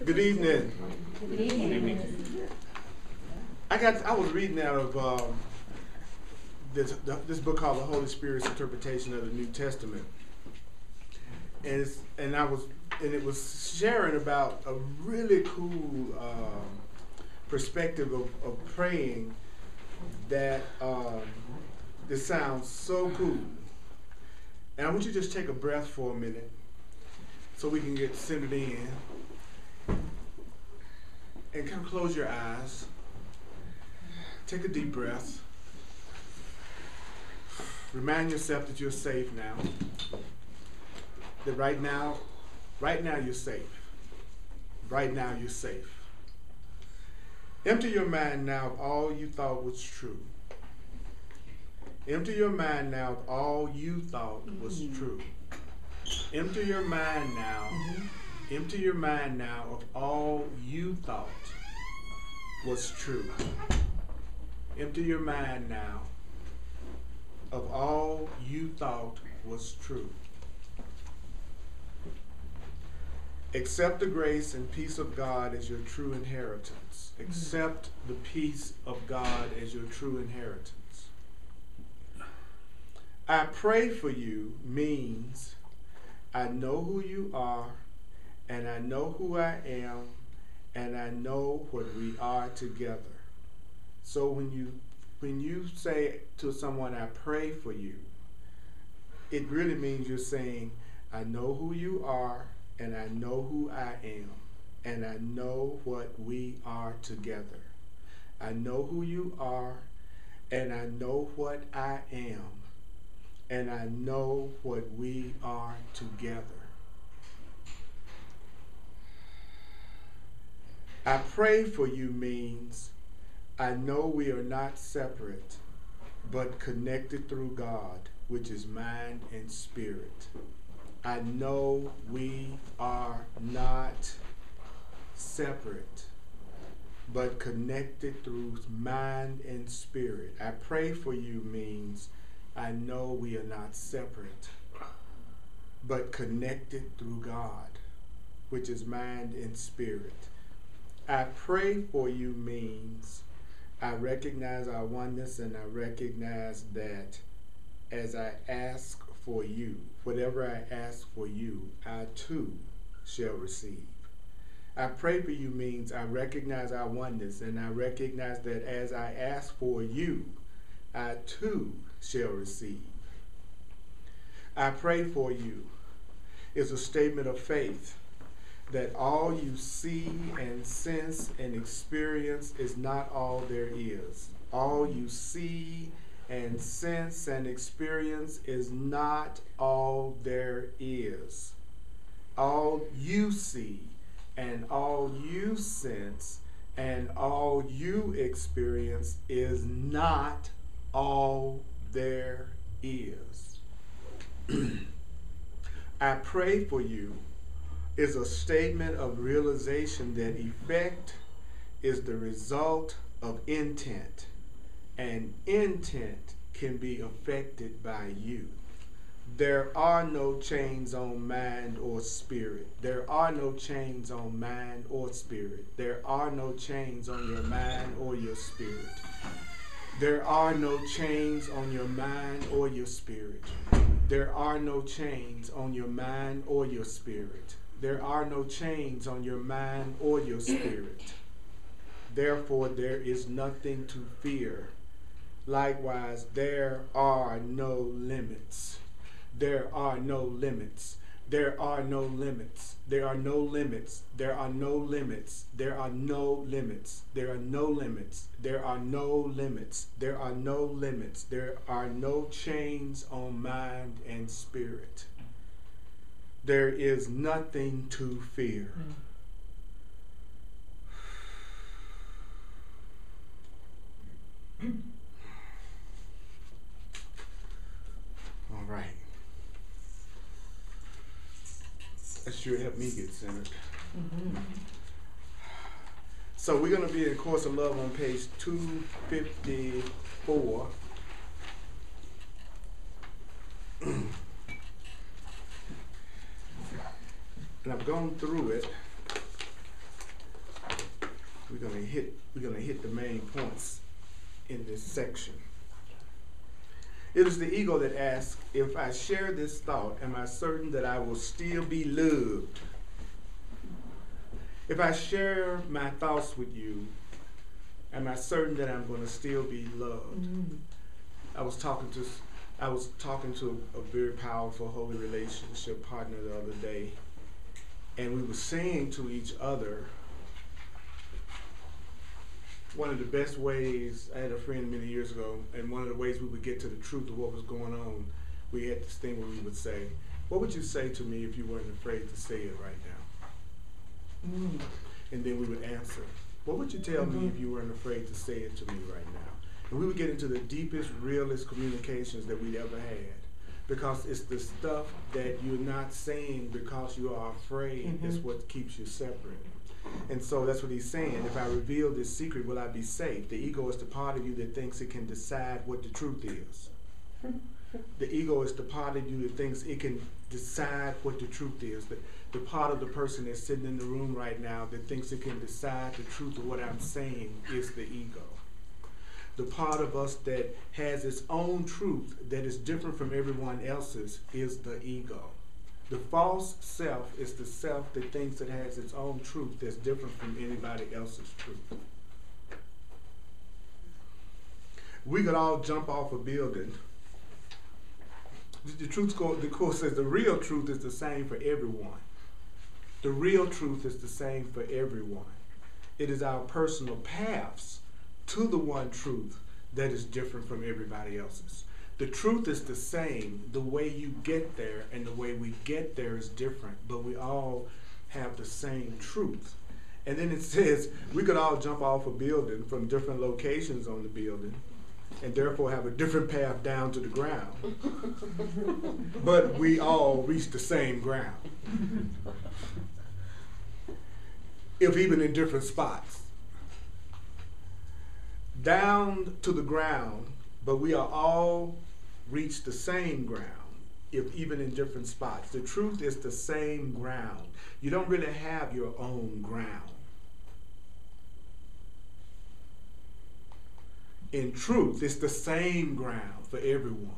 Good evening. Good evening. I was reading out of this book called The Holy Spirit's Interpretation of the New Testament, and it was sharing about a really cool perspective of praying that this sounds so cool. And I want you to just take a breath for a minute so we can get centered in. And kind of close your eyes. Take a deep breath. Remind yourself that you're safe now. That right now you're safe. Right now you're safe. Empty your mind now of all you thought was true. Empty your mind now of all you thought was true. Empty your mind now. Empty your mind now of all you thought was true. Empty your mind now of all you thought was true. Accept the grace and peace of God as your true inheritance. Accept the peace of God as your true inheritance. I pray for you means I know who you are, and I know who I am, and I know what we are together. So when you say to someone, I pray for you, it really means you're saying, I know who you are, and I know who I am, and I know what we are together. I know who you are, and I know what I am, and I know what we are together. I pray for you means I know we are not separate, but connected through God, which is mind and spirit. I know we are not separate, but connected through mind and spirit. I pray for you means I know we are not separate, but connected through God, which is mind and spirit. I pray for you means I recognize our oneness, and I recognize that as I ask for you, whatever I ask for you, I too shall receive. I pray for you means I recognize our oneness, and I recognize that as I ask for you, I too shall receive. I pray for you is a statement of faith that all you see and sense and experience is not all there is. All you see and sense and experience is not all there is. All you see and all you sense and all you experience is not all there is. I pray for you is a statement of realization that effect is the result of intent, and intent can be affected by you. There are no chains on mind or spirit. There are no chains on mind or spirit. There are no chains on your mind or your spirit. There are no chains on your mind or your spirit. There are no chains on your mind or your spirit. There are no chains on your mind or your spirit. Therefore, there is nothing to fear. Likewise, there are no limits. There are no limits. There are no limits. There are no limits. There are no limits. There are no limits. There are no limits. There are no limits. There are no limits. There are no chains on mind and spirit. There is nothing to fear. All right. That sure helped me get centered. So we're going to be in Course of Love on page 254. And I've gone through it. we're gonna hit the main points in this section. It is the ego that asks, if I share this thought, am I certain that I will still be loved? If I share my thoughts with you, am I certain that I'm going to still be loved? Mm-hmm. I was talking to a very powerful holy relationship partner the other day, and we were saying to each other, one of the best ways, I had a friend many years ago, and one of the ways we would get to the truth of what was going on, we had this thing where we would say, what would you say to me if you weren't afraid to say it right now? Mm. And then we would answer, what would you tell me if you weren't afraid to say it to me right now? And we would get into the deepest, realest communications that we'd ever had. Because it's the stuff that you're not saying because you are afraid is what keeps you separate. And so that's what he's saying. If I reveal this secret, will I be safe? The ego is the part of you that thinks it can decide what the truth is. The ego is the part of you that thinks it can decide what the truth is. The part of the person that's sitting in the room right now that thinks it can decide the truth of what I'm saying is the ego. The part of us that has its own truth that is different from everyone else's is the ego. The false self is the self that thinks it has its own truth that's different from anybody else's truth. We could all jump off a building. The Course says the real truth is the same for everyone. The real truth is the same for everyone. It is our personal paths to the one truth that is different from everybody else's. The truth is the same. The way you get there and the way we get there is different, but we all have the same truth. And then it says we could all jump off a building from different locations on the building and therefore have a different path down to the ground. But we all reach the same ground. If even in different spots. Down to the ground, but we are all reach the same ground, if even in different spots. The truth is the same ground. You don't really have your own ground. In truth, it's the same ground for everyone.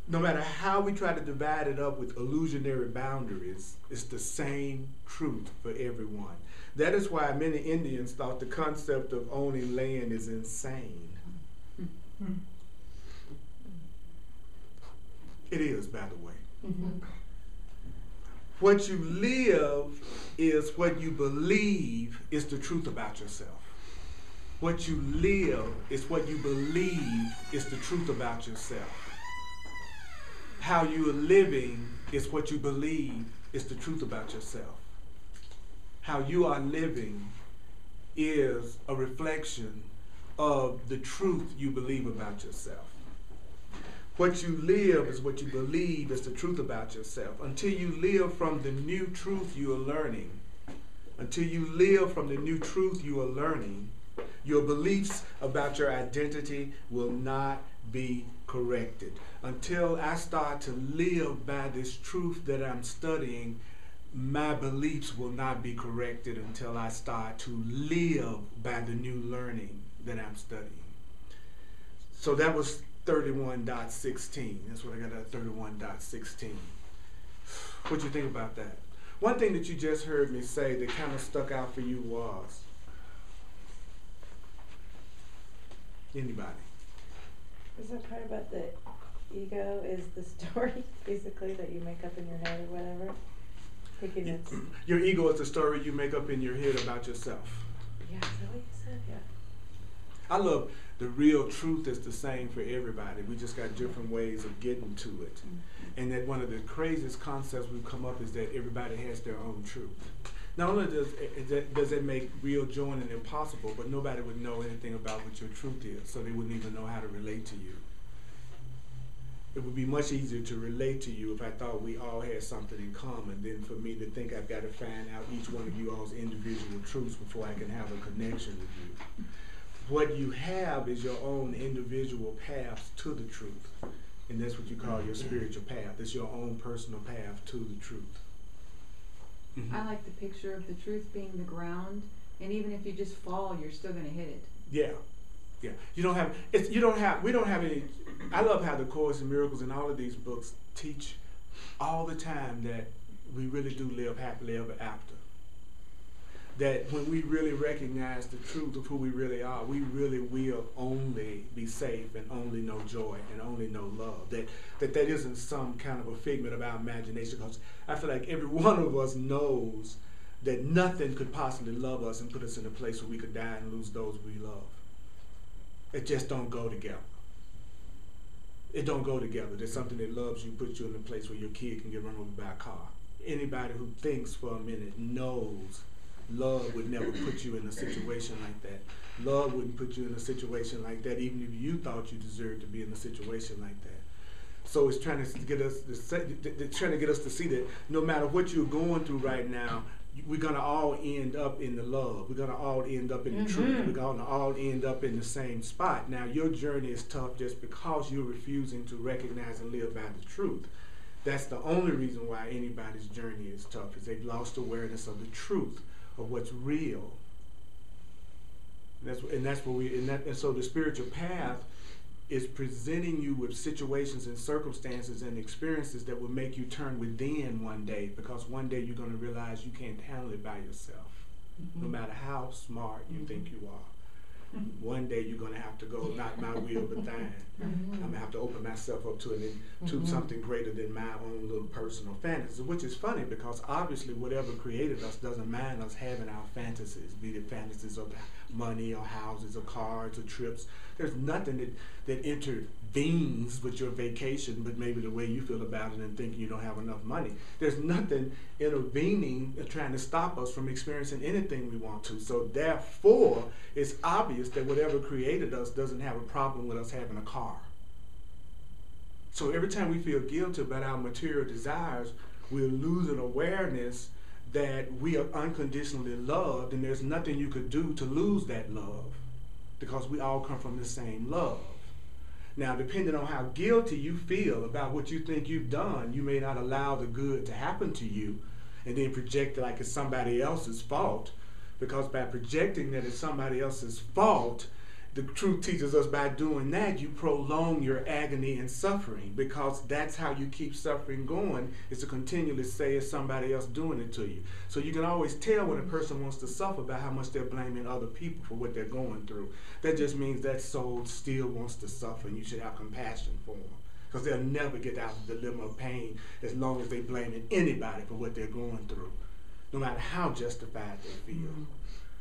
No matter how we try to divide it up with illusionary boundaries, it's the same truth for everyone. That is why many Indians thought the concept of owning land is insane. It is, by the way. Mm-hmm. What you live is what you believe is the truth about yourself. What you live is what you believe is the truth about yourself. How you are living is what you believe is the truth about yourself. How you are living is a reflection of the truth you believe about yourself. What you live is what you believe is the truth about yourself. Until you live from the new truth you are learning, your beliefs about your identity will not be corrected. Until I start to live by this truth that I'm studying, my beliefs will not be corrected until I start to live by the new learning that I'm studying. So that was 31.16. That's what I got at 31.16. What do you think about that? One thing that you just heard me say that kind of stuck out for you was, anybody? Is that part about the ego is the story, basically, that you make up in your head or whatever? Thinking it's... Your ego is the story you make up in your head about yourself. Yeah, is that what you said? Yeah. I love the real truth is the same for everybody. We just got different ways of getting to it. Mm-hmm. And that one of the craziest concepts we've come up is that everybody has their own truth. Not only does it make real joining impossible, but nobody would know anything about what your truth is, so they wouldn't even know how to relate to you. It would be much easier to relate to you if I thought we all had something in common than for me to think I've got to find out each one of you all's individual truths before I can have a connection with you. What you have is your own individual paths to the truth, and that's what you call your spiritual path. It's your own personal path to the truth. I like the picture of the truth being the ground And even if you just fall, you're still going to hit it. Yeah. Yeah. We don't have any, I love how the Course in Miracles and all of these books teach all the time that we really do live happily ever after. That when we really recognize the truth of who we really are, we really will only be safe and only know joy and only know love. That isn't some kind of a figment of our imagination, because I feel like every one of us knows that nothing could possibly love us and put us in a place where we could die and lose those we love. It just don't go together. It don't go together. There's something that loves you, puts you in a place where your kid can get run over by a car. Anybody who thinks for a minute knows love would never put you in a situation like that. Love wouldn't put you in a situation like that, even if you thought you deserved to be in a situation like that. So it's trying to get us to see that no matter what you're going through right now, we're gonna all end up in the love. We're gonna all end up in the truth. We're gonna all end up in the same spot. Now, your journey is tough just because you're refusing to recognize and live by the truth. That's the only reason why anybody's journey is tough, is they've lost awareness of the truth of what's real. And so the spiritual path is presenting you with situations and circumstances and experiences that will make you turn within one day, because one day you're going to realize you can't handle it by yourself, no matter how smart you think you are. One day you're going to have to go, not my will, but thine. I'm going to have to open myself up to something greater than my own little personal fantasy, which is funny because obviously whatever created us doesn't mind us having our fantasies, be it fantasies of money or houses or cars or trips. There's nothing that intervenes with your vacation, but maybe the way you feel about it and thinking you don't have enough money. There's nothing intervening trying to stop us from experiencing anything we want to. So therefore, it's obvious that whatever created us doesn't have a problem with us having a car. So every time we feel guilty about our material desires, we're losing awareness that we are unconditionally loved, and there's nothing you could do to lose that love, because we all come from the same love. Now, depending on how guilty you feel about what you think you've done, you may not allow the good to happen to you and then project it like it's somebody else's fault, because by projecting that it's somebody else's fault, the truth teaches us by doing that, you prolong your agony and suffering, because that's how you keep suffering going, is to continually say it's somebody else doing it to you. So you can always tell when a person wants to suffer by how much they're blaming other people for what they're going through. That just means that soul still wants to suffer, and you should have compassion for them, because they'll never get out of the dilemma of pain as long as they're blaming anybody for what they're going through, no matter how justified they feel.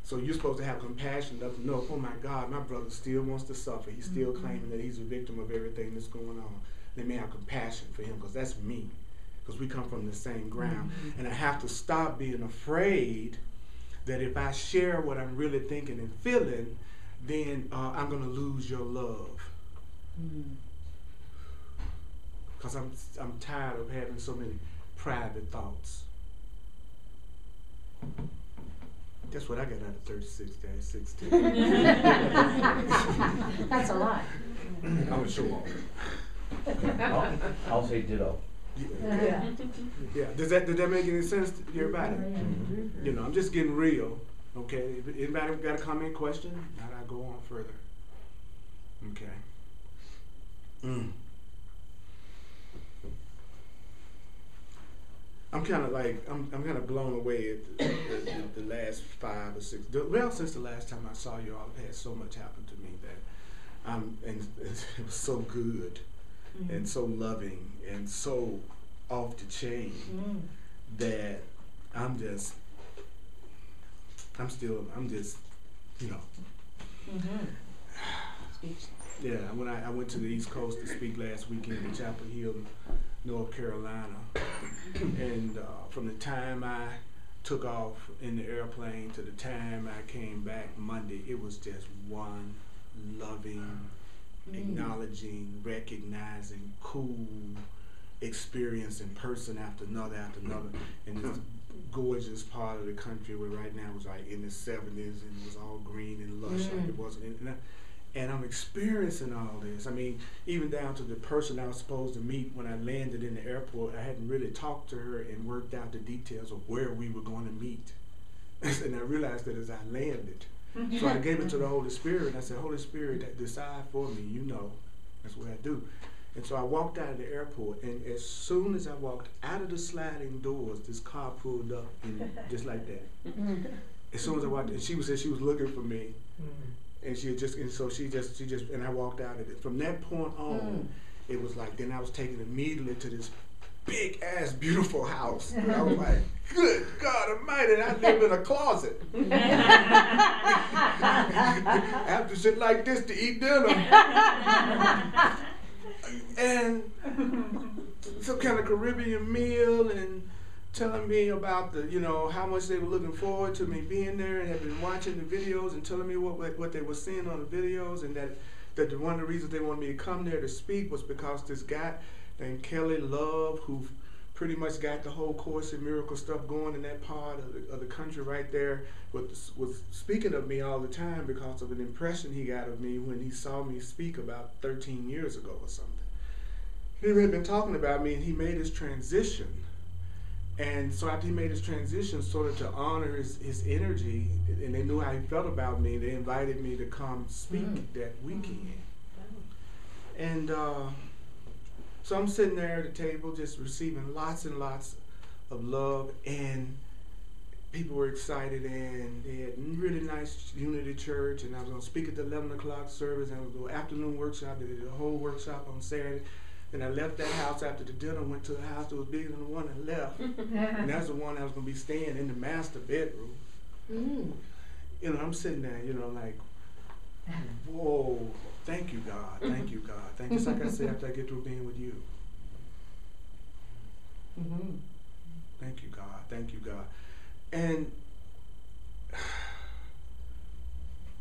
So you're supposed to have compassion enough to know, oh my God, my brother still wants to suffer. He's still claiming that he's a victim of everything that's going on. Let me have compassion for him, because that's me, because we come from the same ground. And I have to stop being afraid that if I share what I'm really thinking and feeling, then I'm going to lose your love. Because I'm tired of having so many private thoughts. That's what I got out of 36 days, 16. That's a lot. I'm going to show off. I'll say ditto. Yeah. Does that make any sense to everybody? You know, I'm just getting real. Okay. If anybody got a comment, question? How do I go on further? Okay. I'm kind of like, I'm kind of blown away at the last 5 or 6. Well, since the last time I saw you all, I've had so much happen to me that and it was so good and so loving and so off the chain that I'm just, you know. Yeah, when I went to the East Coast to speak last weekend in Chapel Hill, North Carolina, and from the time I took off in the airplane to the time I came back Monday, it was just one loving, acknowledging, recognizing, cool experience in person after another, in this gorgeous part of the country where right now it was like in the 70s and it was all green and lush like it wasn't. And I'm experiencing all this. I mean, even down to the person I was supposed to meet when I landed in the airport, I hadn't really talked to her and worked out the details of where we were going to meet. And I realized that as I landed. So I gave it to the Holy Spirit, and I said, Holy Spirit, decide for me, you know. That's what I do. And so I walked out of the airport, and as soon as I walked out of the sliding doors, this car pulled up, and just like that. As soon as I walked, and she said she was looking for me, and she just, and so she just, and I walked out of it. From that point on, it was like, then I was taken immediately to this big ass beautiful house. And I was like, good God Almighty, I live in a closet. I have to sit like this to eat dinner. And some kind of Caribbean meal, and telling me about the, you know, how much they were looking forward to me being there, and had been watching the videos and telling me what they were seeing on the videos, and that one of the reasons they wanted me to come there to speak was because this guy named Kelly Love, who pretty much got the whole Course in Miracles stuff going in that part of the country right there, was speaking of me all the time because of an impression he got of me when he saw me speak about 13 years ago or something. He had been talking about me, and he made his transition. And so after he made his transition, sort of to honor his energy, and they knew how he felt about me, they invited me to come speak that weekend. And so I'm sitting there at the table just receiving lots and lots of love, and people were excited, and they had really nice Unity Church, and I was going to speak at the 11 o'clock service, and I was going to do afternoon workshop. They did a whole workshop on Saturday. Then I left that house after the dinner, went to a house that was bigger than the one I left. And that's the one I was going to be staying in, the master bedroom. You know, I'm sitting there, you know, like, whoa, thank you, God, thank you, God. Thank you. Just like I said, after I get through being with you. Thank you, God, thank you, God. And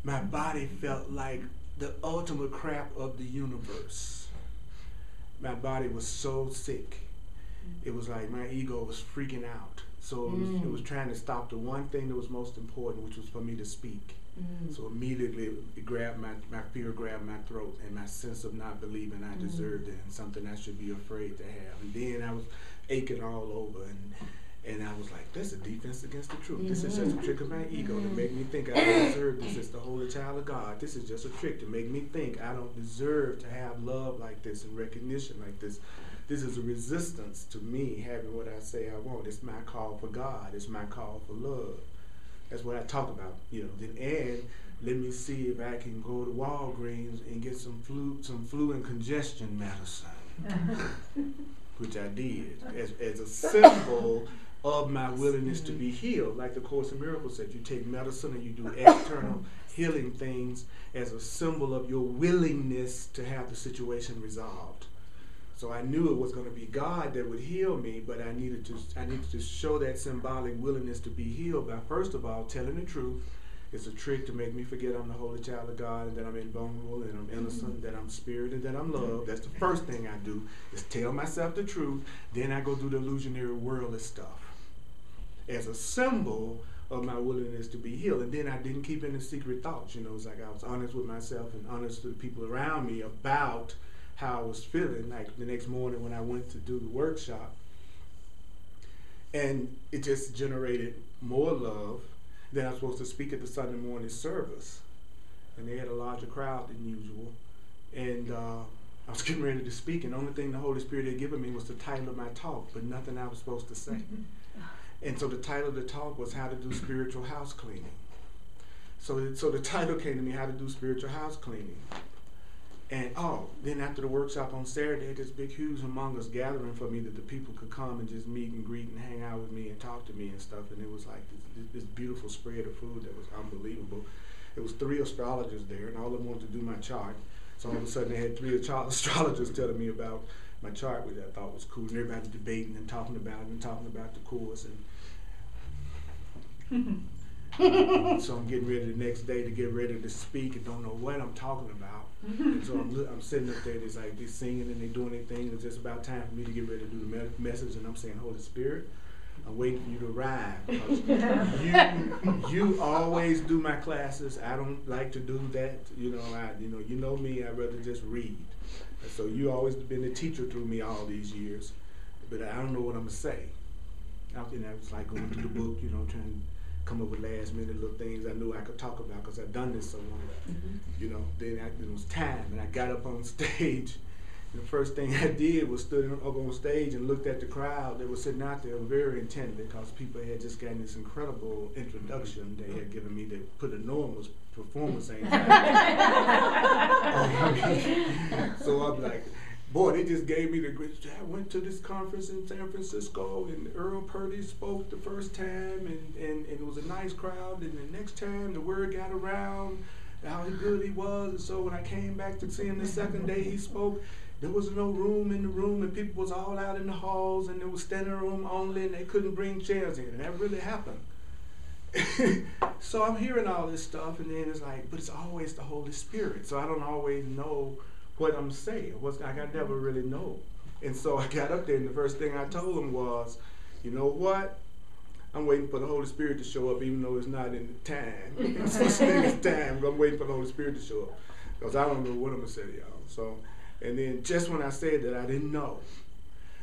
my body felt like the ultimate crap of the universe. My body was so sick. It was like my ego was freaking out. So it was trying to stop the one thing that was most important, which was for me to speak. So immediately it grabbed my fear grabbed my throat, and my sense of not believing I deserved it, and something I should be afraid to have. And then I was aching all over, and I was like, that's a defense against the truth. This is just a trick of my ego to make me think I don't deserve this as the holy child of God. This is just a trick to make me think I don't deserve to have love like this and recognition like this. This is a resistance to me having what I say I want. It's my call for God. It's my call for love. That's what I talk about, you know. And let me see if I can go to Walgreens and get some flu and congestion medicine, which I did as a symbol of my willingness to be healed. Like the Course in Miracles said, you take medicine and you do external healing things as a symbol of your willingness to have the situation resolved. So I knew it was going to be God that would heal me, but I needed to show that symbolic willingness to be healed by, first of all, telling the truth. It's a trick to make me forget I'm the holy child of God, and that I'm invulnerable, and I'm innocent, that I'm spirit, and that I'm love. That's the first thing I do, is tell myself the truth. Then I go do the illusionary worldly stuff as a symbol of my willingness to be healed. And then I didn't keep any secret thoughts. You know, it's like I was honest with myself and honest with the people around me about how I was feeling. Like the next morning when I went to do the workshop, and it just generated more love. Then I was supposed to speak at the Sunday morning service, and they had a larger crowd than usual. And I was getting ready to speak, and the only thing the Holy Spirit had given me was the title of my talk, but nothing I was supposed to say. And so the title of the talk was How to Do Spiritual House Cleaning. So the title came to me, How to Do Spiritual House Cleaning. And then after the workshop on Saturday, had this big, huge, humongous gathering for me that the people could come and just meet and greet and hang out with me and talk to me and stuff. And it was like this beautiful spread of food that was unbelievable. It was 3 astrologers there, and all of them wanted to do my chart. So all of a sudden, they had 3 astrologers telling me about my chart, which I thought was cool. And everybody debating and talking about it and talking about the course. And so I'm getting ready the next day to get ready to speak and don't know what I'm talking about. And so I'm sitting up there, there's like they're singing and they're doing their thing. It's just about time for me to get ready to do the message, and I'm saying, Holy Spirit, I'm waiting for you to arrive, because you always do my classes. I don't like to do that. You know me. I'd rather just read. And so you always been the teacher through me all these years, but I don't know what I'm gonna say. And I was like going through the book, trying come up with last minute little things I knew I could talk about because I've done this so long. You know, then it was time, and I got up on stage. The first thing I did was stood up on stage and looked at the crowd that was sitting out there very intently because people had just gotten this incredible introduction they had given me that put enormous performance anxiety. So I'm like, boy, they just gave me the great. I went to this conference in San Francisco, and Earl Purdy spoke the first time, and it was a nice crowd. And the next time, the word got around how good he was. And so when I came back to see him the second day he spoke, there was no room in the room, and people was all out in the halls, and there was standing room only, and they couldn't bring chairs in. And that really happened. So I'm hearing all this stuff, and then it's like, but it's always the Holy Spirit. So I don't always know what I'm saying. I never really know. And so I got up there, and the first thing I told him was, you know what? I'm waiting for the Holy Spirit to show up, even though it's not in the time. It's such thing as time, but I'm waiting for the Holy Spirit to show up. Because I don't know what I'm going to say to y'all. So, and then just when I said that, I didn't know.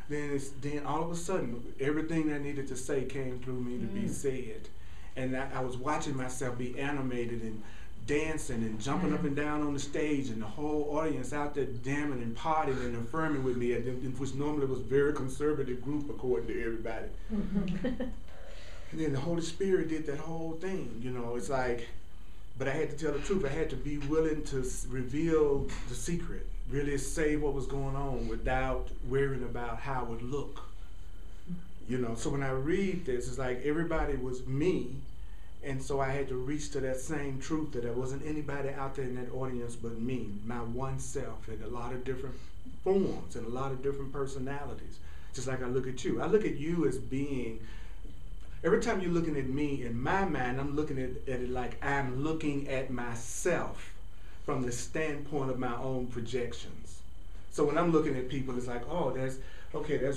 Then all of a sudden, everything that I needed to say came through me to be said. And I was watching myself be animated and dancing and jumping up and down on the stage, and the whole audience out there jamming and partying and affirming with me, which normally was a very conservative group according to everybody. And then the Holy Spirit did that whole thing, you know. It's like, but I had to tell the truth. I had to be willing to reveal the secret, really say what was going on without worrying about how it would look. You know, so when I read this, it's like everybody was me, and so I had to reach to that same truth that there wasn't anybody out there in that audience but me, my one self, in a lot of different forms and a lot of different personalities. Just like I look at you. I look at you as being, every time you're looking at me, in my mind, I'm looking at it like I'm looking at myself from the standpoint of my own projections. So when I'm looking at people, it's like, oh, that's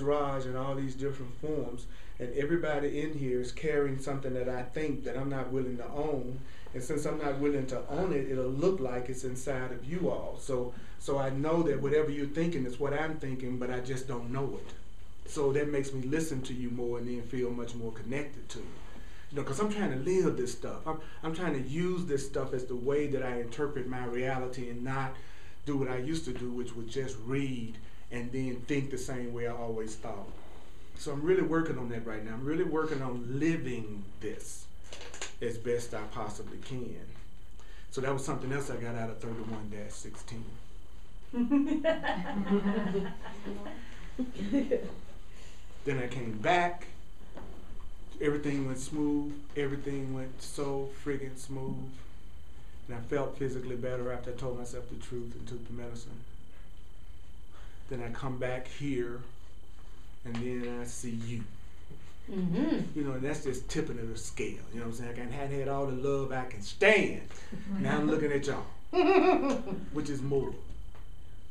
Raj in all these different forms, and everybody in here is carrying something that I think that I'm not willing to own, and since I'm not willing to own it, it'll look like it's inside of you all. So I know that whatever you're thinking is what I'm thinking, but I just don't know it. So that makes me listen to you more and then feel much more connected to you. You know, because I'm trying to live this stuff. I'm trying to use this stuff as the way that I interpret my reality and not do what I used to do, which was just read and then think the same way I always thought. So I'm really working on that right now. I'm really working on living this as best I possibly can. So that was something else I got out of 31-16. Then I came back. Everything went smooth. Everything went so friggin' smooth. And I felt physically better after I told myself the truth and took the medicine. Then I come back here, and then I see you. You know, and that's just tipping of the scale. You know what I'm saying? I hadn't had all the love I can stand. Now I'm looking at y'all, which is more.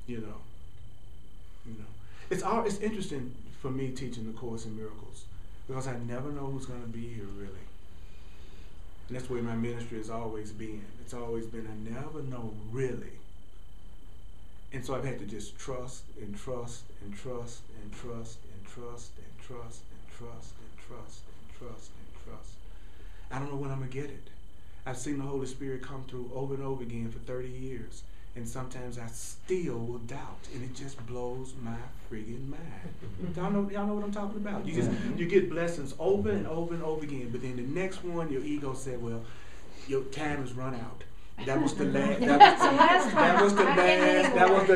You know. It's interesting for me teaching the Course in Miracles because I never know who's going to be here really. And that's where my ministry has always been. It's always been I never know really. And so I've had to just trust and trust and trust and trust and trust and trust and trust and trust and trust and trust. I don't know when I'm going to get it. I've seen the Holy Spirit come through over and over again for 30 years. And sometimes I still will doubt. And it just blows my friggin' mind. Y'all know what I'm talking about. You get blessings over and over and over again. But then the next one, your ego said, well, your time has run out. That was the last. That was the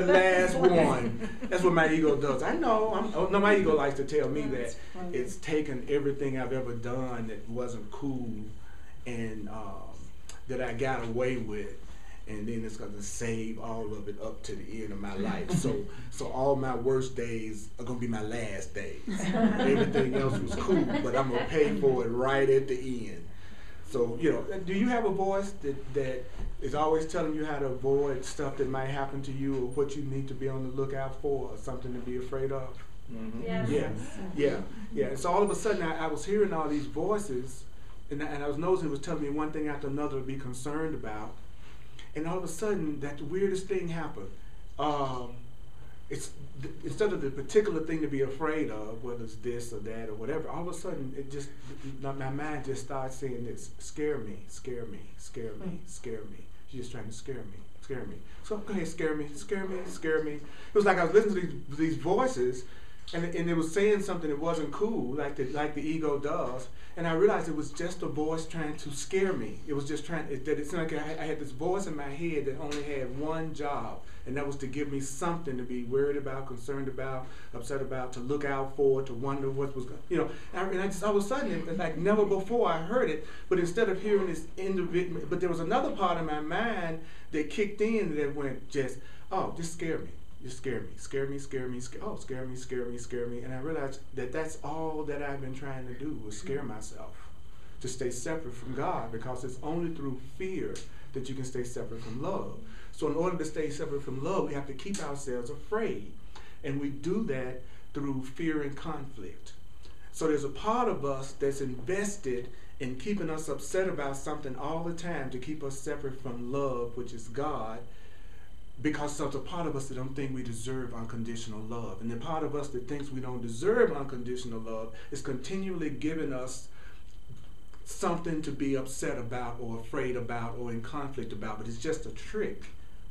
last one. That's what my ego does. I know. My ego likes to tell me that it's taken everything I've ever done that wasn't cool, and that I got away with, and then it's going to save all of it up to the end of my life. So all my worst days are going to be my last days. Everything else was cool, but I'm going to pay for it right at the end. So, you know, do you have a voice that is always telling you how to avoid stuff that might happen to you or what you need to be on the lookout for or something to be afraid of? Yeah. So all of a sudden I was hearing all these voices, and I was noticing it was telling me one thing after another to be concerned about. And all of a sudden, that the weirdest thing happened. it's instead of the particular thing to be afraid of, whether it's this or that or whatever, all of a sudden it just, my mind just starts saying this: scare me, scare me, scare me, scare me. She's just trying to scare me, scare me. So go ahead, scare me, scare me, scare me. It was like I was listening to these voices, and it was saying something that wasn't cool, like the ego does. And I realized it was just a voice trying to scare me. It was just trying. It's like I had this voice in my head that only had one job, and that was to give me something to be worried about, concerned about, upset about, to look out for, to wonder what was, And I just all of a sudden, like never before, I heard it. But instead of hearing this individual, but there was another part of my mind that kicked in that went just scare me. Just scare me, scare me, scare me, scare me, scare me, scare me. And I realized that that's all that I've been trying to do, was scare myself, to stay separate from God, because it's only through fear that you can stay separate from love. So in order to stay separate from love, we have to keep ourselves afraid. And we do that through fear and conflict. So there's a part of us that's invested in keeping us upset about something all the time to keep us separate from love, which is God, because there's a part of us that don't think we deserve unconditional love. And the part of us that thinks we don't deserve unconditional love is continually giving us something to be upset about or afraid about or in conflict about. But it's just a trick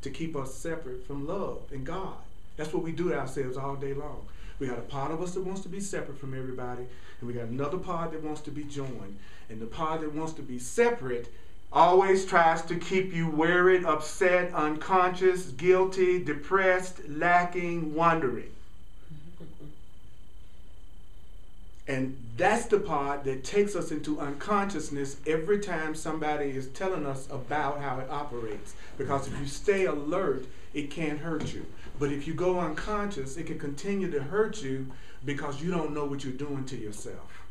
to keep us separate from love and God. That's what we do to ourselves all day long. We got a part of us that wants to be separate from everybody, and we got another part that wants to be joined. And the part that wants to be separate always tries to keep you worried, upset, unconscious, guilty, depressed, lacking, wondering. And that's the part that takes us into unconsciousness every time somebody is telling us about how it operates. Because if you stay alert, it can't hurt you. But if you go unconscious, it can continue to hurt you because you don't know what you're doing to yourself.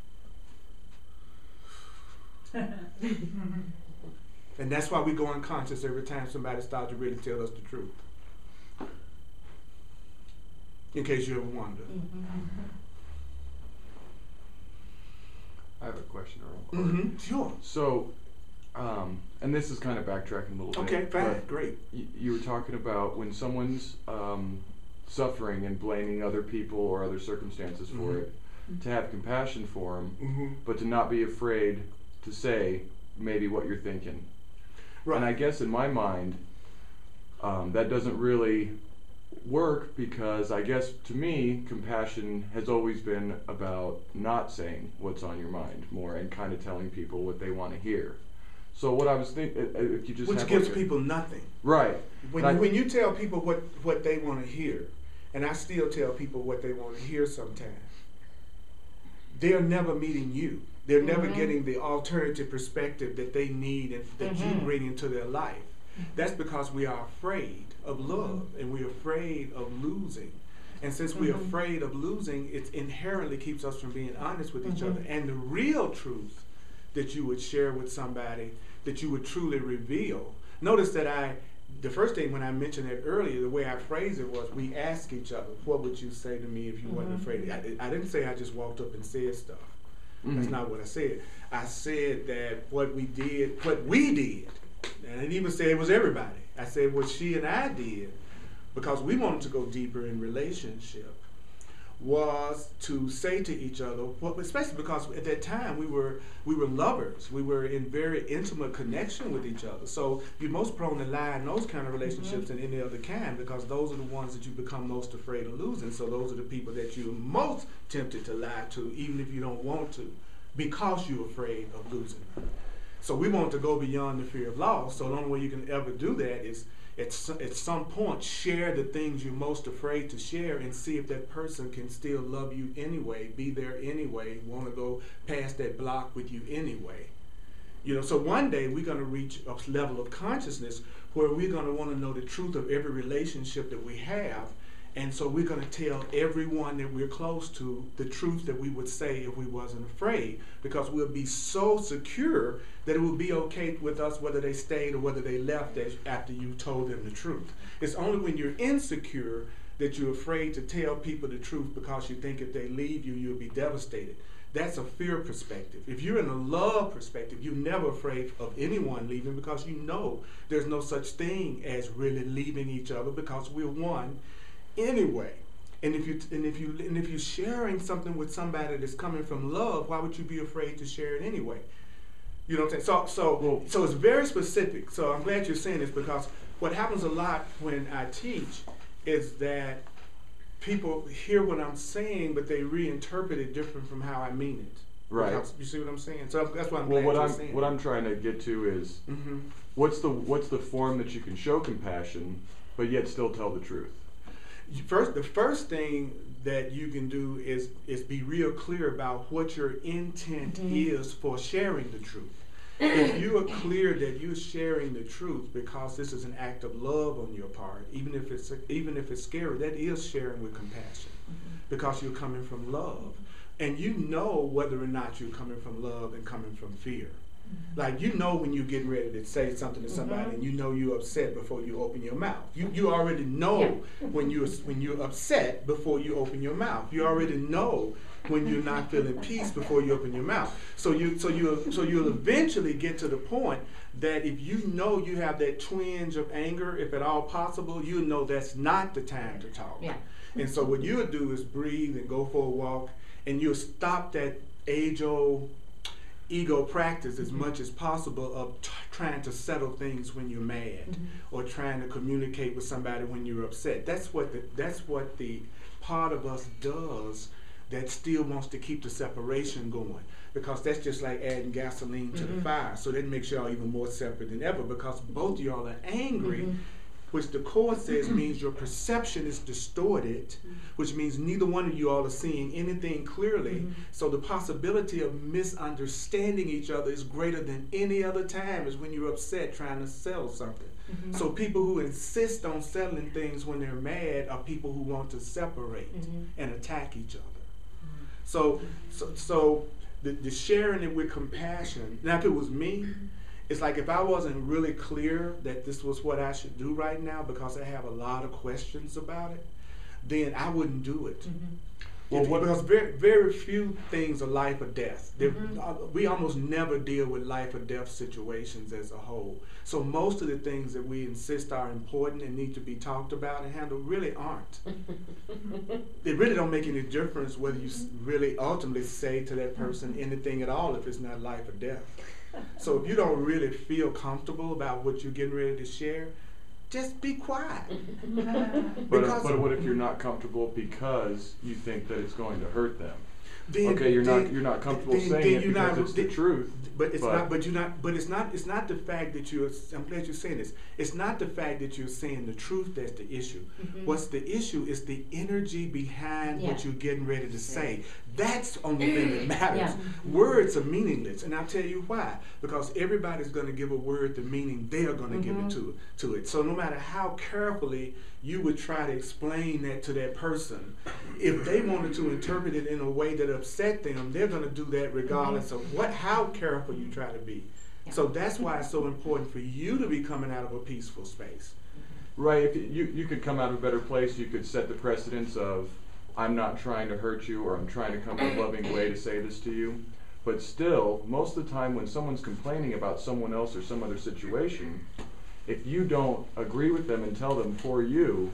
And that's why we go unconscious every time somebody starts to really tell us the truth. In case you ever wonder. I have a question, Earl. Sure. So, and this is kind of backtracking a little bit. Okay, fine, great. You were talking about when someone's suffering and blaming other people or other circumstances for it, to have compassion for them, but to not be afraid to say maybe what you're thinking. Right. And I guess in my mind, that doesn't really work, because I guess to me, compassion has always been about not saying what's on your mind more and kind of telling people what they want to hear. So what I was thinking, if you just which gives people nothing. Right. When you tell people what they want to hear, and I still tell people what they want to hear sometimes, they're never meeting you. They're never getting the alternative perspective that they need and that you bring into their life. That's because we are afraid of love, and we're afraid of losing. And since we're afraid of losing, it inherently keeps us from being honest with each other. And the real truth that you would share with somebody, that you would truly reveal. Notice that the first thing when I mentioned it earlier, the way I phrased it was, we ask each other, what would you say to me if you wasn't afraid? I didn't say I just walked up and said stuff. That's not what I said. I said that what we did, and I didn't even say it was everybody. I said what she and I did, because we wanted to go deeper in relationship, was to say to each other, especially because at that time we were lovers. We were in very intimate connection with each other. So you're most prone to lie in those kind of relationships than any other kind, because those are the ones that you become most afraid of losing. So those are the people that you're most tempted to lie to, even if you don't want to, because you're afraid of losing. So we want to go beyond the fear of loss. So the only way you can ever do that is at some point share the things you're most afraid to share, and see if that person can still love you anyway, be there anyway, want to go past that block with you anyway. So one day we're going to reach a level of consciousness where we're going to want to know the truth of every relationship that we have. And so we're going to tell everyone that we're close to the truth that we would say if we wasn't afraid, because we'll be so secure that it will be okay with us whether they stayed or whether they left after you told them the truth. It's only when you're insecure that you're afraid to tell people the truth, because you think if they leave you, you'll be devastated. That's a fear perspective. If you're in a love perspective, you're never afraid of anyone leaving, because you know there's no such thing as really leaving each other, because we're one. anyway. And if you're sharing something with somebody that's coming from love, why would you be afraid to share it anyway? You know what I'm saying? So it's very specific. So I'm glad you're saying this, because what happens a lot when I teach is that people hear what I'm saying, but they reinterpret it different from how I mean it. Right. Because, you see what I'm saying? So that's why I'm well, glad you're saying what I'm trying to get to is what's the form that you can show compassion, but yet still tell the truth. The first thing that you can do is be real clear about what your intent is for sharing the truth. If you are clear that you're sharing the truth because this is an act of love on your part, even if it's scary, that is sharing with compassion, because you're coming from love, and you know whether or not you're coming from love and coming from fear. Like, you know when you're getting ready to say something to somebody, and you know you're upset before you open your mouth. You already know when you're upset before you open your mouth. You already know when you're not feeling peace before you open your mouth. So you'll eventually get to the point that if you know you have that twinge of anger, if at all possible, you know that's not the time to talk. Yeah. And so what you'll do is breathe and go for a walk, and you'll stop that age-old ego practice as much as possible of trying to settle things when you're mad, or trying to communicate with somebody when you're upset. That's what the part of us does that still wants to keep the separation going, because that's just like adding gasoline to the fire. So that makes y'all even more separate than ever, because both of y'all are angry, which the Course says means your perception is distorted, which means neither one of you all are seeing anything clearly. So the possibility of misunderstanding each other is greater than any other time, is when you're upset trying to settle something. So people who insist on settling things when they're mad are people who want to separate and attack each other. So the sharing it with compassion. Now, if it was me, it's like if I wasn't really clear that this was what I should do right now, because I have a lot of questions about it, then I wouldn't do it. Because very few things are life or death. We almost never deal with life or death situations as a whole. So most of the things that we insist are important and need to be talked about and handled really aren't. It really don't make any difference whether you really ultimately say to that person anything at all if it's not life or death. So if you don't really feel comfortable about what you're getting ready to share, just be quiet. But what if you're not comfortable because you think that it's going to hurt them? You're not comfortable saying it because it's the truth. But it's not. But you're not. But it's not. It's not the fact that you're. I'm glad you're saying this. It's not the fact that you're saying the truth that's the issue. What's the issue is the energy behind what you're getting ready to say. That's the only thing that matters. Words are meaningless, and I'll tell you why. Because everybody's going to give a word the meaning they are going to give it to it. So no matter how carefully you would try to explain that to that person, if they wanted to interpret it in a way that upset them, they're going to do that regardless of how careful you try to be. So that's why it's so important for you to be coming out of a peaceful space. Right. If you could come out of a better place, you could set the precedence of, I'm not trying to hurt you, or I'm trying to come in a loving way to say this to you. But still, most of the time when someone's complaining about someone else or some other situation, if you don't agree with them and tell them for you,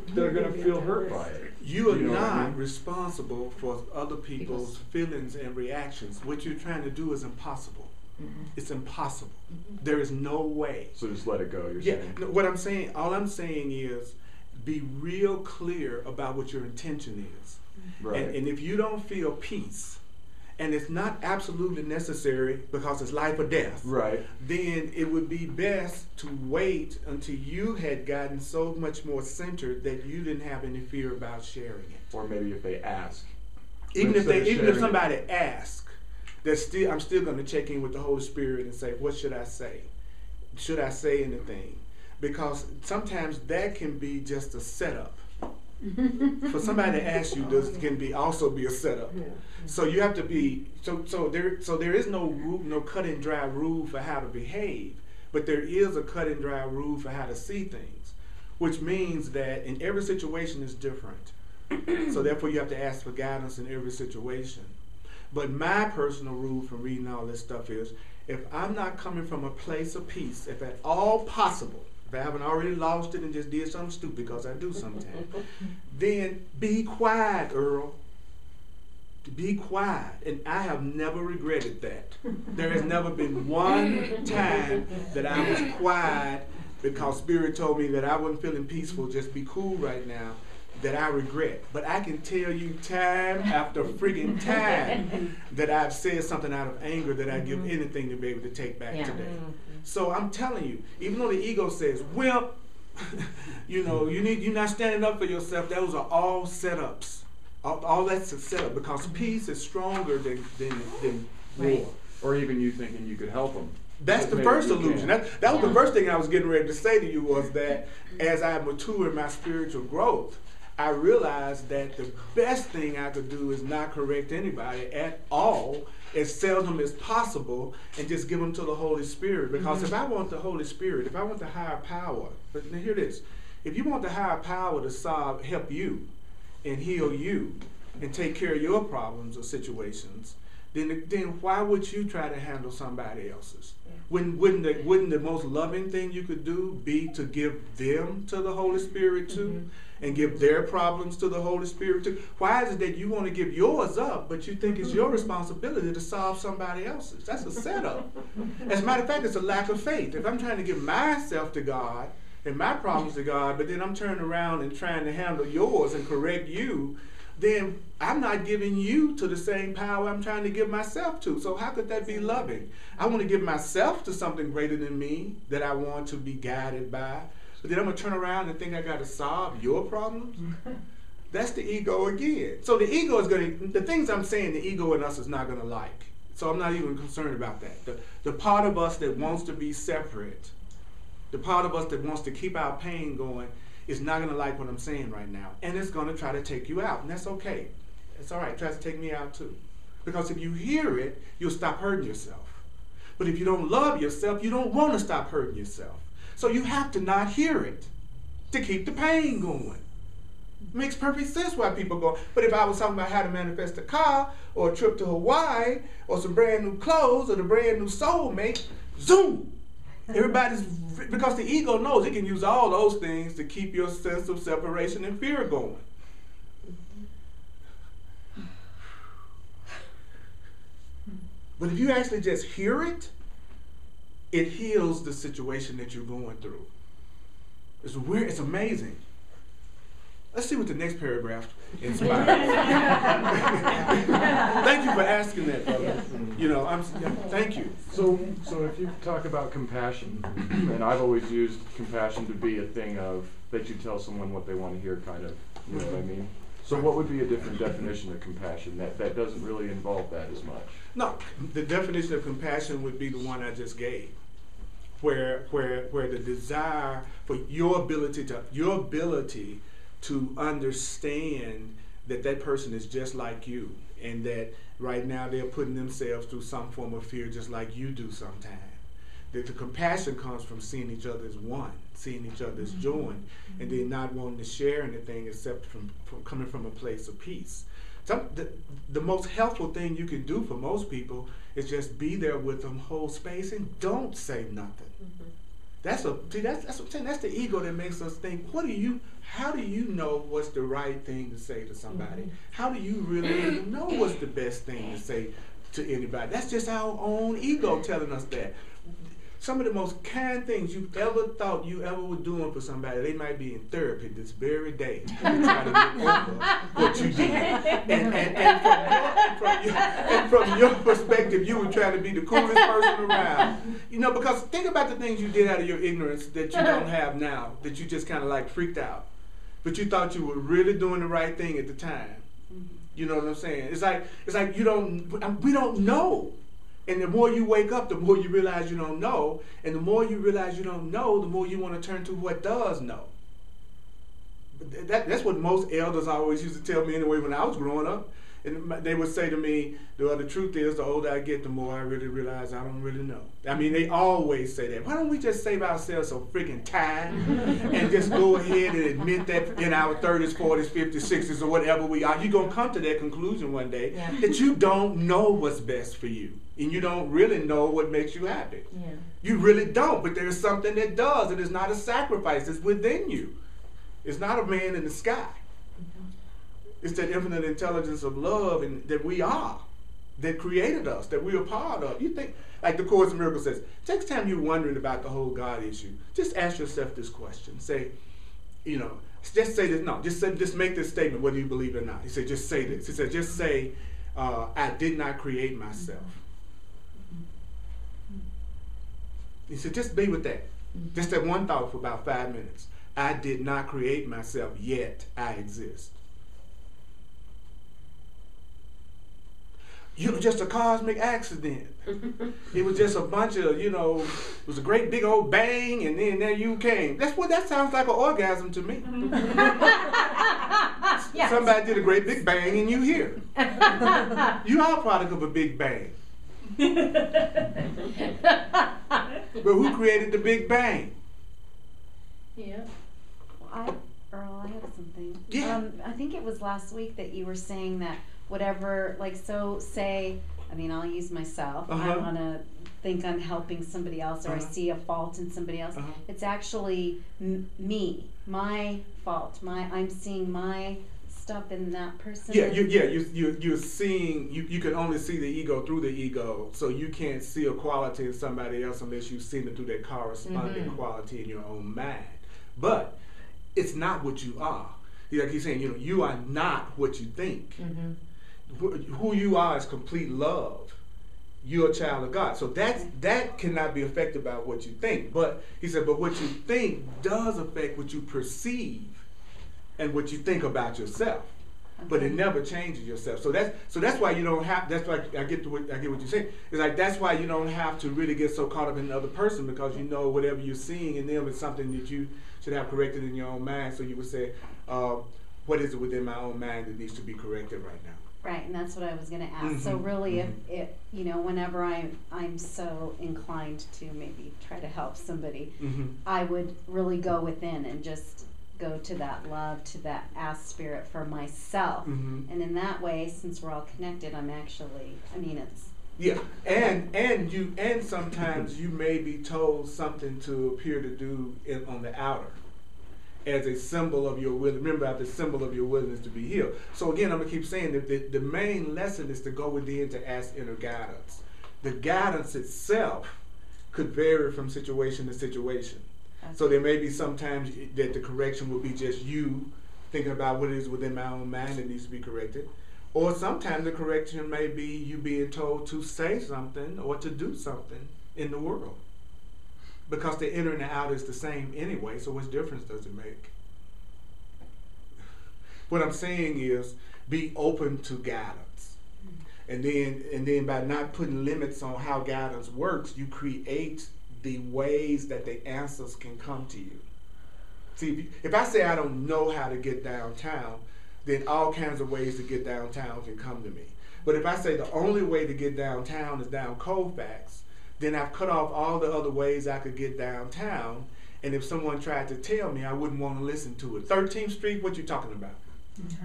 they're going to feel hurt by it. You are not responsible for other people's feelings and reactions. What you're trying to do is impossible. It's impossible. There is no way. So just let it go, you're saying? No, what I'm saying, all I'm saying is be real clear about what your intention is. Right. And if you don't feel peace, and it's not absolutely necessary because it's life or death, right, then it would be best to wait until you had gotten so much more centered that you didn't have any fear about sharing it. Or maybe if they ask. Even if somebody asks, I'm still going to check in with the Holy Spirit and say, what should I say? Should I say anything? Because sometimes that can be just a setup. For somebody to ask you, this can also be a setup. So you have to be so there is no rule, no cut and dry rule for how to behave, but there is a cut and dry rule for how to see things, which means that in every situation is different. So therefore you have to ask for guidance in every situation. But my personal rule from reading all this stuff is, if I'm not coming from a place of peace, if at all possible, if I haven't already lost it and just did something stupid, because I do sometimes, then be quiet, Earl. Be quiet. And I have never regretted that. There has never been one time that I was quiet because Spirit told me that I wasn't feeling peaceful, just be cool right now, that I regret. But I can tell you time after friggin' time that I've said something out of anger that I'd give anything to be able to take back today. So I'm telling you, even though the ego says, well, you know, you're not standing up for yourself, those are all setups. All that's a setup, because peace is stronger than war. Or even you thinking you could help them. That's the first illusion. That was the first thing I was getting ready to say to you, was that as I mature in my spiritual growth, I realized that the best thing I could do is not correct anybody at all, as seldom as possible, and just give them to the Holy Spirit. Because if I want the Holy Spirit, if I want the higher power, but now hear this, if you want the higher power to help you and heal you and take care of your problems or situations, then why would you try to handle somebody else's? Wouldn't the most loving thing you could do be to give them to the Holy Spirit too, and give their problems to the Holy Spirit too? Why is it that you want to give yours up, but you think it's your responsibility to solve somebody else's? That's a setup. As a matter of fact, it's a lack of faith. If I'm trying to give myself to God and my problems to God, but then I'm turning around and trying to handle yours and correct you, then I'm not giving you to the same power I'm trying to give myself to. So how could that be loving? I want to give myself to something greater than me that I want to be guided by, but then I'm going to turn around and think I got to solve your problems? That's the ego again. So the ego is going to, the things I'm saying, the ego in us is not going to like. So I'm not even concerned about that. The part of us that wants to be separate, the part of us that wants to keep our pain going, is not going to like what I'm saying right now. And it's going to try to take you out. And that's okay. It's all right. It tries to take me out too. Because if you hear it, you'll stop hurting yourself. But if you don't love yourself, you don't want to stop hurting yourself. So you have to not hear it to keep the pain going. It makes perfect sense why people go. But if I was talking about how to manifest a car, or a trip to Hawaii, or some brand new clothes, or the brand new soulmate, zoom! Because the ego knows it can use all those things to keep your sense of separation and fear going. But if you actually just hear it, it heals the situation that you're going through. It's weird, it's amazing. Let's see what the next paragraph inspires. Thank you for asking that, brother. You know, thank you. So if you talk about compassion, and I've always used compassion to be a thing of that you tell someone what they want to hear, kind of. You know what I mean? So what would be a different definition of compassion that doesn't really involve that as much? No, the definition of compassion would be the one I just gave, where the desire for your ability to understand that person is just like you, and that right now they're putting themselves through some form of fear just like you do sometimes. That the compassion comes from seeing each other as one, seeing each other as joined, and then not wanting to share anything except from coming from a place of peace. The most helpful thing you can do for most people is just be there with them, hold space, and don't say nothing. That's what I'm saying. That's the ego that makes us think, how do you know what's the right thing to say to somebody? How do you really know what's the best thing to say to anybody? That's just our own ego telling us that. Some of the most kind things you've ever thought you ever were doing for somebody, they might be in therapy this very day to try to get over what you did. And from your perspective, you were trying to be the coolest person around. You know, because think about the things you did out of your ignorance that you don't have now, that you just kind of like freaked out. But you thought you were really doing the right thing at the time. You know what I'm saying? It's like we don't know. And the more you wake up, the more you realize you don't know. And the more you realize you don't know, the more you want to turn to what does know. That's what most elders always used to tell me anyway when I was growing up. And they would say to me, well, the truth is, the older I get, the more I really realize I don't really know. I mean, they always say that. Why don't we just save ourselves some freaking time and just go ahead and admit that in our 30s, 40s, 50s, 60s, or whatever we are, you're going to come to that conclusion one day that you don't know what's best for you. And you don't really know what makes you happy. Yeah. You really don't, but there's something that does. It is not a sacrifice. It's within you. It's not a man in the sky. It's that infinite intelligence of love and that we are, that created us, that we are part of. You think, like the Course in Miracles says, next time you're wondering about the whole God issue, just ask yourself this question. Say, just say this. No, just make this statement, whether you believe it or not. He said, just say this. He said, just say, I did not create myself. He said, just be with that. Just that one thought for about 5 minutes. I did not create myself, yet I exist. You're just a cosmic accident. It was just a bunch of, it was a great big old bang, and then there you came. That sounds like an orgasm to me. Yes. Somebody did a great big bang, and you here. You are a product of a big bang. But who created the Big Bang? Yeah. Well, Earl, I have something. Yeah. I think it was last week that you were saying that whatever, say, I'll use myself. I want to think I'm helping somebody else, or I see a fault in somebody else. It's actually me, my fault. I'm seeing my stuff in that person. You're seeing, you can only see the ego through the ego, so you can't see a quality in somebody else unless you've seen it through that corresponding quality in your own mind. But it's not what you are. Like he's saying, you are not what you think. Who you are is complete love. You're a child of God. So that cannot be affected by what you think. But he said, but what you think does affect what you perceive and what you think about yourself. But it never changes yourself. So that's why you don't have. That's why I get what you're saying. It's like that's why you don't have to really get so caught up in the other person, because you know whatever you're seeing in them is something that you should have corrected in your own mind. So you would say, what is it within my own mind that needs to be corrected right now? Right, and that's what I was going to ask. So really, if whenever I'm so inclined to maybe try to help somebody, I would really go within and just go to that love, to that ask spirit for myself. And in that way, since we're all connected, I'm actually, it's... Yeah, and sometimes you may be told something to appear to do on the outer as a symbol of your will. Remember, the symbol of your willingness to be healed. So again, I'm going to keep saying that the main lesson is to go within to ask inner guidance. The guidance itself could vary from situation to situation. So there may be sometimes that the correction will be just you thinking about what it is within my own mind that needs to be corrected. Or sometimes the correction may be you being told to say something or to do something in the world. Because the inner and the outer is the same anyway, so what difference does it make? What I'm saying is be open to guidance. And then by not putting limits on how guidance works, you create the ways that the answers can come to you. See, if I say I don't know how to get downtown, then all kinds of ways to get downtown can come to me. But if I say the only way to get downtown is down Colfax, then I've cut off all the other ways I could get downtown, and if someone tried to tell me, I wouldn't want to listen to it. 13th Street, what you talking about?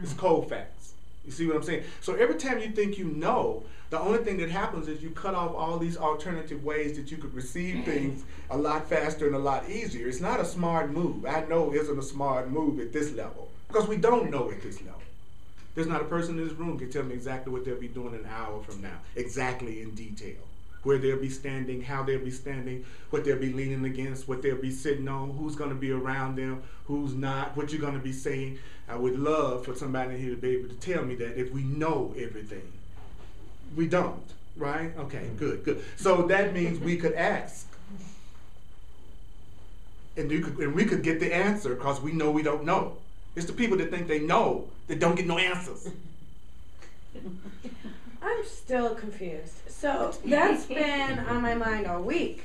It's Colfax. You see what I'm saying? So every time you think you know, the only thing that happens is you cut off all these alternative ways that you could receive things a lot faster and a lot easier. It's not a smart move. I know it isn't a smart move at this level, because we don't know at this level. There's not a person in this room can tell me exactly what they'll be doing an hour from now, exactly in detail. Where they'll be standing, how they'll be standing, what they'll be leaning against, what they'll be sitting on, who's going to be around them, who's not, what you're going to be saying. I would love for somebody here to be able to tell me that if we know everything. We don't, right? Okay, good. So that means we could ask. And we could get the answer because we know we don't know. It's the people that think they know that don't get no answers. I'm still confused. So that's been on my mind all week.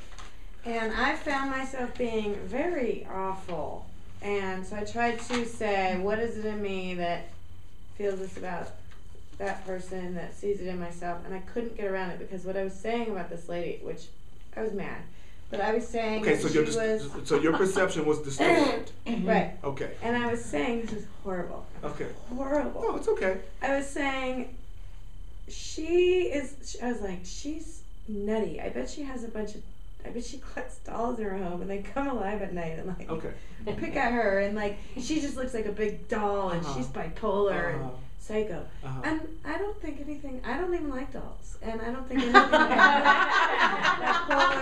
And I found myself being very awful. And so I tried to say, what is it in me that feels this about that person that sees it in myself, and I couldn't get around it because what I was saying about this lady, which I was mad, but I was saying Okay, that so she was your perception was distorted. right, Okay. and I was saying this is horrible. Okay. Horrible. Oh, it's okay. I was saying I was like, she's nutty. I bet she collects dolls in her home and they come alive at night and like Okay. pick at her and like she just looks like a big doll and she's bipolar and Uh-huh. psycho. Uh-huh. And I don't even like dolls. And I don't think anything bipolar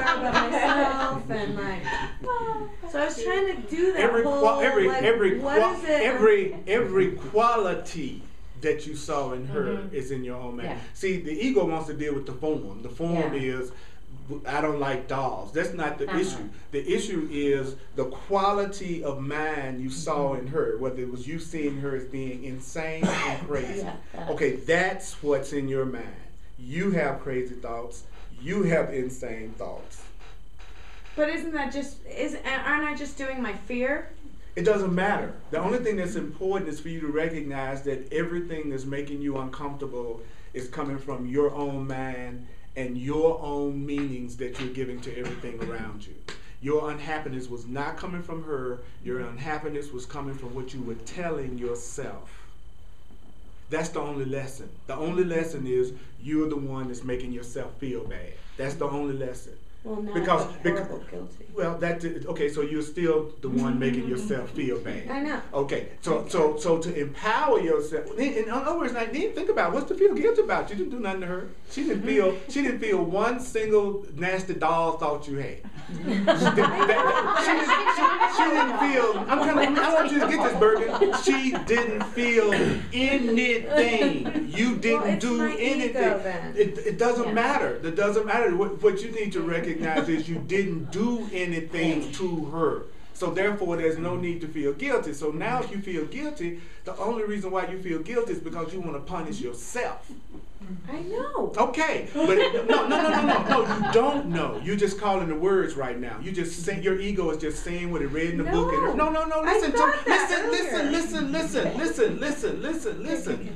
about myself and like so I was trying to do that Every quality that you saw in her is in your own man. Yeah. See, the ego wants to deal with the form. The form is, I don't like dolls. That's not the issue. The issue is the quality of mind you saw in her, whether it was you seeing her as being insane and crazy. Okay, that's what's in your mind. You have crazy thoughts. You have insane thoughts. But aren't I just doing my fear? It doesn't matter. The only thing that's important is for you to recognize that everything that's making you uncomfortable is coming from your own mind and your own meanings that you're giving to everything around you. Your unhappiness was not coming from her. Your unhappiness was coming from what you were telling yourself. That's the only lesson. The only lesson is you're the one that's making yourself feel bad. That's the only lesson. Well, not because horrible guilty. Well, okay. So you're still the one making yourself feel bad. I know. Okay. So to empower yourself. In other words, like, think about what's to feel guilty about. You didn't do nothing to her. She didn't feel. She didn't feel one single nasty doll thought you had. She didn't feel. I want you to get this, Bergen. She didn't feel anything. You didn't do anything. Ego, then. It doesn't matter. It doesn't matter. What you need to recognize is you didn't do anything to her. So therefore, there's no need to feel guilty. So now if you feel guilty, the only reason why you feel guilty is because you want to punish yourself. I know. Okay, but no, you don't know. You're just calling the words right now. You just saying, your ego is just saying what it read in the book. And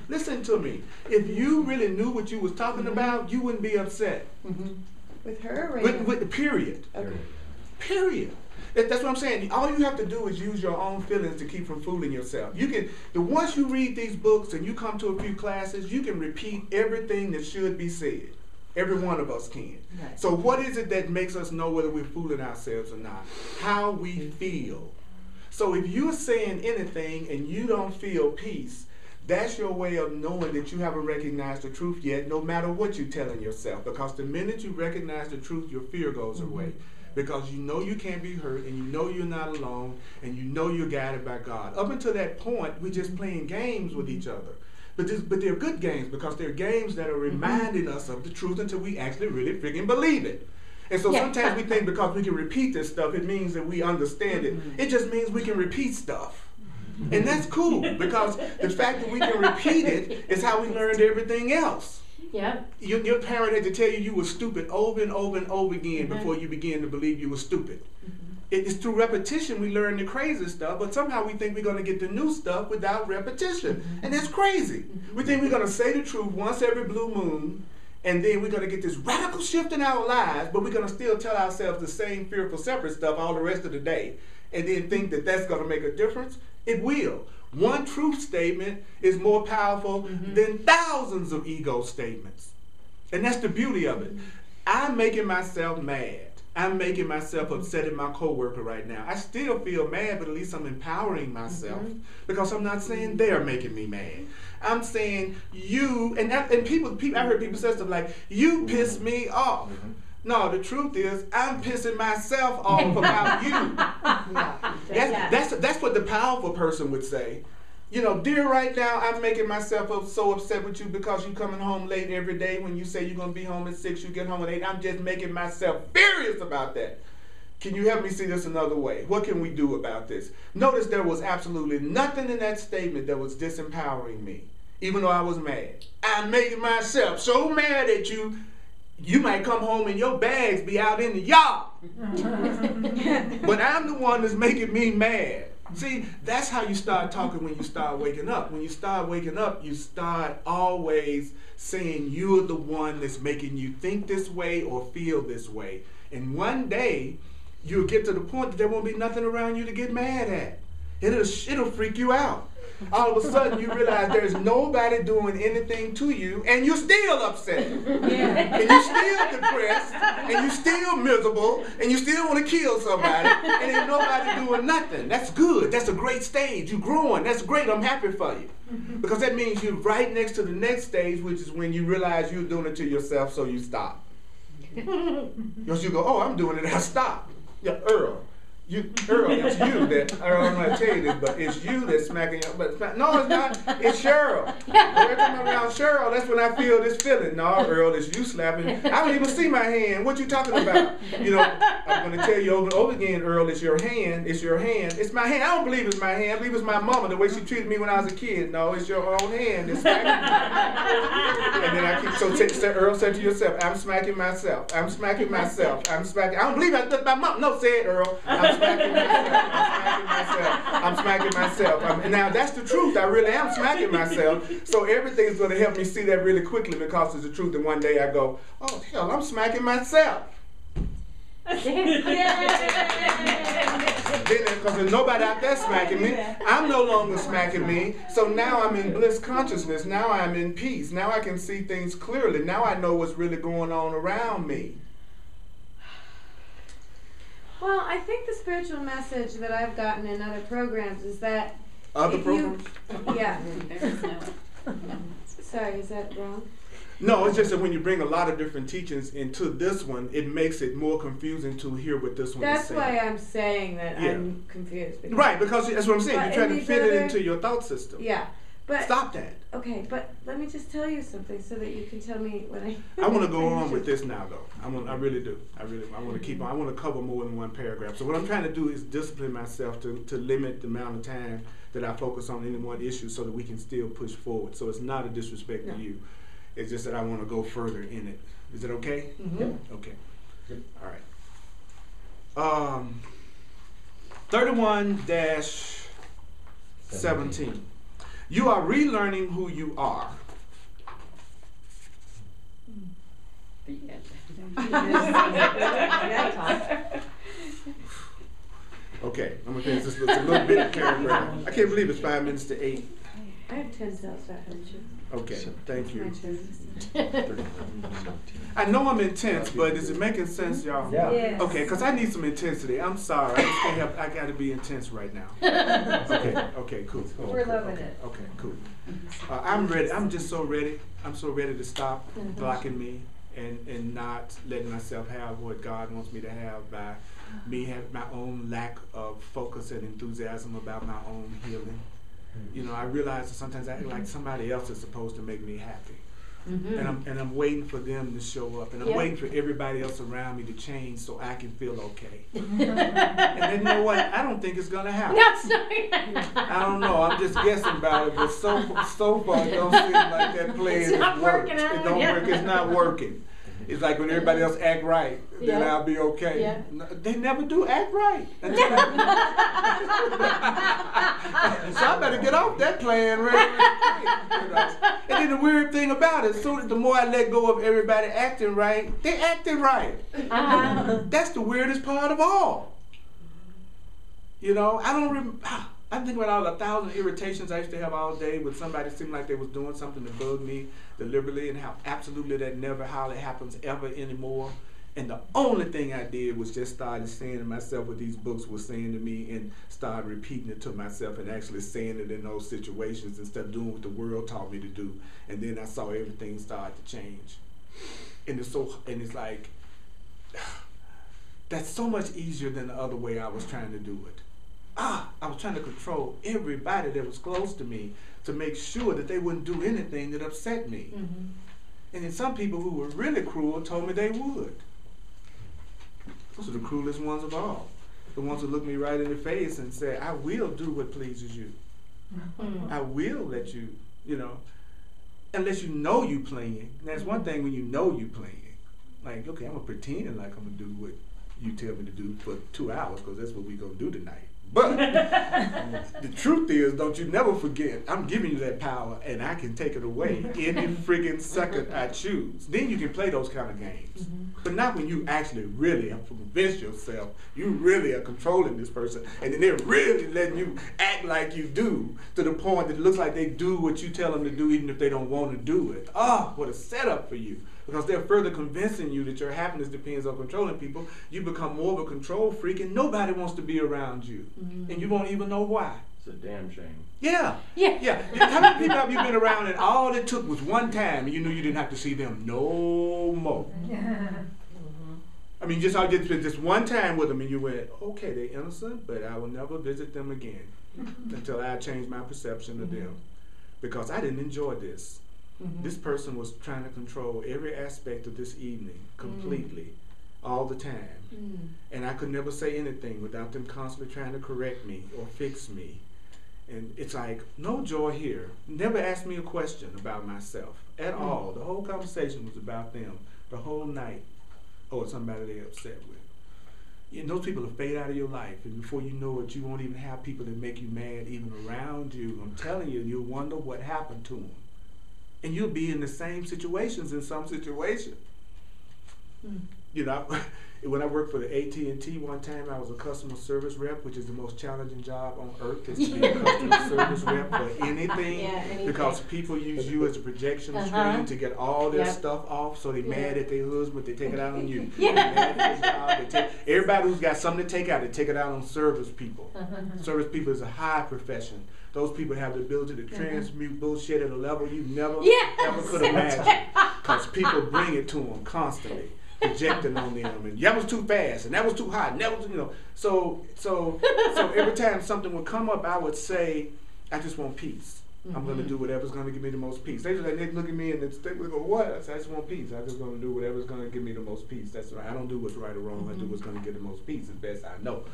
listen to me. If you really knew what you was talking about, you wouldn't be upset. With her, with period. Okay. Period. That's what I'm saying. All you have to do is use your own feelings to keep from fooling yourself. Once you read these books and you come to a few classes, you can repeat everything that should be said. Every one of us can. Right. So what is it that makes us know whether we're fooling ourselves or not? How we feel. So if you're saying anything and you don't feel peace, that's your way of knowing that you haven't recognized the truth yet, no matter what you're telling yourself. Because the minute you recognize the truth, your fear goes away. Because you know you can't be hurt, and you know you're not alone, and you know you're guided by God. Up until that point, we're just playing games with each other. But they're good games, because they're games that are reminding us of the truth until we actually really freaking believe it. And so sometimes we think because we can repeat this stuff, it means that we understand it. It just means we can repeat stuff. And that's cool, because the fact that we can repeat it is how we learned everything else. Yeah. Your parent had to tell you were stupid over and over and over again before you began to believe you were stupid. It's through repetition we learn the crazy stuff, but somehow we think we're going to get the new stuff without repetition. And that's crazy. We think we're going to say the truth once every blue moon, and then we're going to get this radical shift in our lives, but we're going to still tell ourselves the same fearful, separate stuff all the rest of the day, and then think that that's going to make a difference. It will. One truth statement is more powerful than thousands of ego statements. And that's the beauty of it. I'm making myself mad. I'm making myself upset at my coworker right now. I still feel mad, but at least I'm empowering myself because I'm not saying they're making me mad. I'm saying you, and people, I heard people say stuff like, you piss me off. No, the truth is, I'm pissing myself off about you. That's what the powerful person would say. You know, dear, right now, I'm making myself so upset with you because you're coming home late every day. When you say you're going to be home at 6, you get home at 8. I'm just making myself furious about that. Can you help me see this another way? What can we do about this? Notice there was absolutely nothing in that statement that was disempowering me, even though I was mad. I'm making myself so mad at you. You might come home and your bags be out in the yard. But I'm the one that's making me mad. See, that's how you start talking when you start waking up. When you start waking up, you start always saying you're the one that's making you think this way or feel this way. And one day, you'll get to the point that there won't be nothing around you to get mad at. It'll freak you out. All of a sudden, you realize there's nobody doing anything to you, and you're still upset. Yeah. And you're still depressed, and you're still miserable, and you still want to kill somebody, and ain't nobody doing nothing. That's good. That's a great stage. You're growing. That's great. I'm happy for you. Because that means you're right next to the next stage, which is when you realize you're doing it to yourself, so you stop. Because you go, oh, I'm doing it, I stop. Yeah, Earl, it's you that, Earl, I'm going to tell you this, but it's you that's smacking your, but no, it's not, it's Cheryl. Every time I'm around Cheryl, that's when I feel this feeling. No, Earl, it's you slapping. I don't even see my hand. What you talking about? You know, I'm going to tell you over and over again, Earl, it's your hand, it's your hand. It's my hand. I don't believe it's my hand. I believe it's my mama, the way she treated me when I was a kid. No, it's your own hand. It's smacking me. And then I keep, so Earl said to yourself, I'm smacking myself. I'm smacking myself. I'm smacking. I don't believe that's my mom. No, say it, Earl. I'm smacking myself. I'm smacking myself. And now that's the truth. I really am smacking myself. So everything's going to help me see that really quickly because it's the truth. And one day I go, oh, hell, I'm smacking myself. Then, because there's nobody out there smacking me, I'm no longer smacking me. So now I'm in bliss consciousness. Now I'm in peace. Now I can see things clearly. Now I know what's really going on around me. Well, I think the spiritual message that I've gotten in other programs is that Other programs? Yeah. There is no. Sorry, is that wrong? No, it's just that when you bring a lot of different teachings into this one, it makes it more confusing to hear what this one is That's saying. why I'm saying that Yeah. I'm confused. Right, because that's what I'm saying. But You're trying in to these fit it other- into your thought system. Yeah, but Stop that. okay, but let me just tell you something so that you can tell me what I. I want to go on with this now, though. I really do. I want to keep on. I want to cover more than one paragraph. So what I'm trying to do is discipline myself to limit the amount of time that I focus on any one issue so that we can still push forward. So it's not a disrespect to you. It's just that I want to go further in it. Is it okay? Mm-hmm. Okay. All right. 31-17. You are relearning who you are. Okay, I'm gonna finish this little bit of paragraph. I can't believe it's 5 minutes to 8. I have 10 cells that hurt you. Okay, thank you. My turn. I know I'm intense, but is it making sense, y'all? Yeah. Yes. Okay, because I need some intensity. I'm sorry. I just can't help. I got to be intense right now. Okay, cool. We're loving it. Okay, cool. I'm ready. I'm just so ready. I'm so ready to stop blocking me and not letting myself have what God wants me to have by me having my own lack of focus and enthusiasm about my own healing. You know, I realize that sometimes I act like somebody else is supposed to make me happy. And I'm waiting for them to show up, and I'm waiting for everybody else around me to change so I can feel okay. And then, you know what? I don't think it's gonna happen. I don't know. I'm just guessing about it, but so far it don't seem like that plan It's not works. working out. It don't work. It's not working. It's like when everybody else act right, then I'll be okay. Yeah. No, they never do act right. So I better get off that plan real quick. You know? And then the weird thing about it, so the more I let go of everybody acting right, they acting right. That's the weirdest part of all. You know, I think about all the 1,000 irritations I used to have all day with somebody seemed like they was doing something to bug me deliberately, and how absolutely that never hardly happens ever anymore. And the only thing I did was just started saying to myself what these books were saying to me, and started repeating it to myself and actually saying it in those situations instead of doing what the world taught me to do. And then I saw everything start to change. And it's like, that's so much easier than the other way I was trying to do it. I was trying to control everybody that was close to me to make sure that they wouldn't do anything that upset me. And then some people who were really cruel told me they would. Those are the cruelest ones of all. The ones who look me right in the face and say, I will do what pleases you. I will let you, unless you know you playing. And that's one thing when you know you playing. Like, okay, I'm going to pretend like I'm going to do what you tell me to do for 2 hours because that's what we're going to do tonight. But the truth is, don't you never forget, I'm giving you that power and I can take it away any friggin' second I choose. Then you can play those kind of games. But not when you actually really have convinced yourself you really are controlling this person, and then they're really letting you act like you do, to the point that it looks like they do what you tell them to do even if they don't want to do it. Oh, what a setup for you. Because they're further convincing you that your happiness depends on controlling people. You become more of a control freak and nobody wants to be around you. And you won't even know why. It's a damn shame. Yeah. How many people have you been around and all it took was one time and you knew you didn't have to see them no more? I mean, I just spent this one time with them and you went, okay, they're innocent, but I will never visit them again until I change my perception of them. Because I didn't enjoy this. This person was trying to control every aspect of this evening completely, all the time. And I could never say anything without them constantly trying to correct me or fix me. And it's like, no joy here. Never asked me a question about myself at all. The whole conversation was about them the whole night. Or somebody they're upset with. And those people will fade out of your life, and before you know it, you won't even have people that make you mad even around you. I'm telling you, you'll wonder what happened to them. And you'll be in the same situations in some situation. You know, when I worked for the AT&T one time, I was a customer service rep, which is the most challenging job on earth, is to be a customer service rep for anything, because people use you as a projection screen to get all their stuff off, so they're mad at their husband, they take it out on you. They're mad at their job, everybody who's got something to take out, they take it out on service people. Service people is a high profession. Those people have the ability to transmute bullshit at a level you never could imagine, because people bring it to them constantly. Projecting on them, and that was too fast, and that was too hot, and that was, you know. So every time something would come up, I would say, I just want peace. I'm going to do whatever's going to give me the most peace. They look at me and they would go, what? I said, I just want peace. I'm just going to do whatever's going to give me the most peace. That's right. I don't do what's right or wrong. I do what's going to get the most peace, as best I know.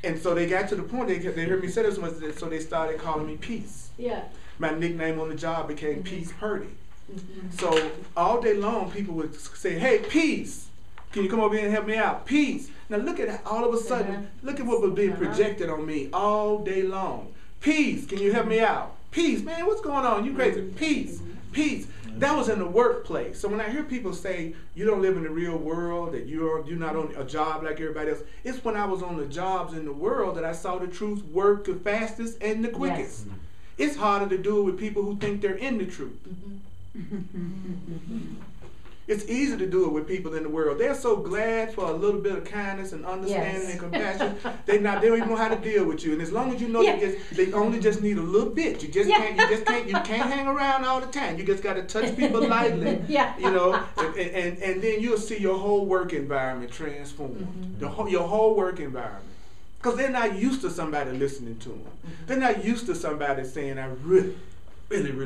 And so they got to the point, they heard me say this much, so they started calling me Peace. Yeah. My nickname on the job became Peace Purdy. So all day long, people would say, hey, Peace, can you come over here and help me out? Peace. Now look at all of a sudden, look at what was being projected on me all day long. Peace, can you help me out? Peace, man, what's going on? You crazy? Peace, peace. That was in the workplace. So when I hear people say you don't live in the real world, that you're not on a job like everybody else, it's when I was on the jobs in the world that I saw the truth work the fastest and the quickest. It's harder to do it with people who think they're in the truth. It's easy to do it with people in the world. They're so glad for a little bit of kindness and understanding and compassion. They don't even know how to deal with you. And as long as you know they only just need a little bit. You can't hang around all the time. You just got to touch people lightly. You know, and then you'll see your whole work environment transformed. Your whole work environment. Because they're not used to somebody listening to them. They're not used to somebody saying, I really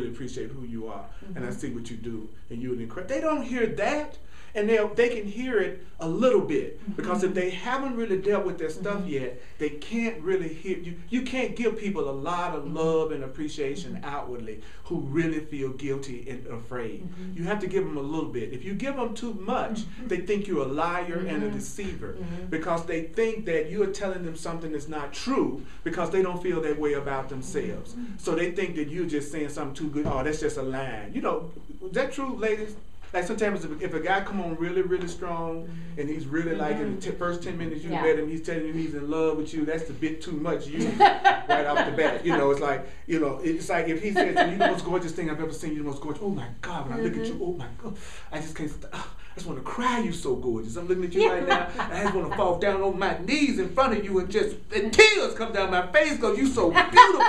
appreciate who you are, and I see what you do, and you're incredible. They don't hear that, and they can hear it a little bit, because if they haven't really dealt with their stuff yet, they can't really hear you. You can't give people a lot of love and appreciation outwardly who really feel guilty and afraid. You have to give them a little bit. If you give them too much, they think you're a liar and a deceiver, because they think that you are telling them something that's not true, because they don't feel that way about themselves. So they think that you're just saying something too good. Oh, that's just a line. You know, is that true, ladies? Like sometimes if a guy come on really, really strong and he's really like in the first 10 minutes you met him, he's telling you he's in love with you, that's a bit too much right off the bat. You know, it's like if he says, you're the most gorgeous thing I've ever seen, you're the most gorgeous, oh my God, when I look at you, oh my God, I just can't stop. I just want to cry, you so gorgeous. I'm looking at you right now, and I just want to fall down on my knees in front of you and tears come down my face because you so beautiful.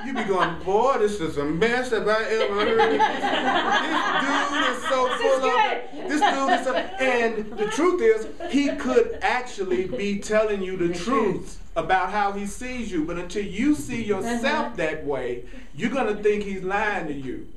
You be going, boy, this is a mess if I ever heard it. This dude is so full of it. This dude is and the truth is, he could actually be telling you the truth about how he sees you, but until you see yourself that way, you're going to think he's lying to you.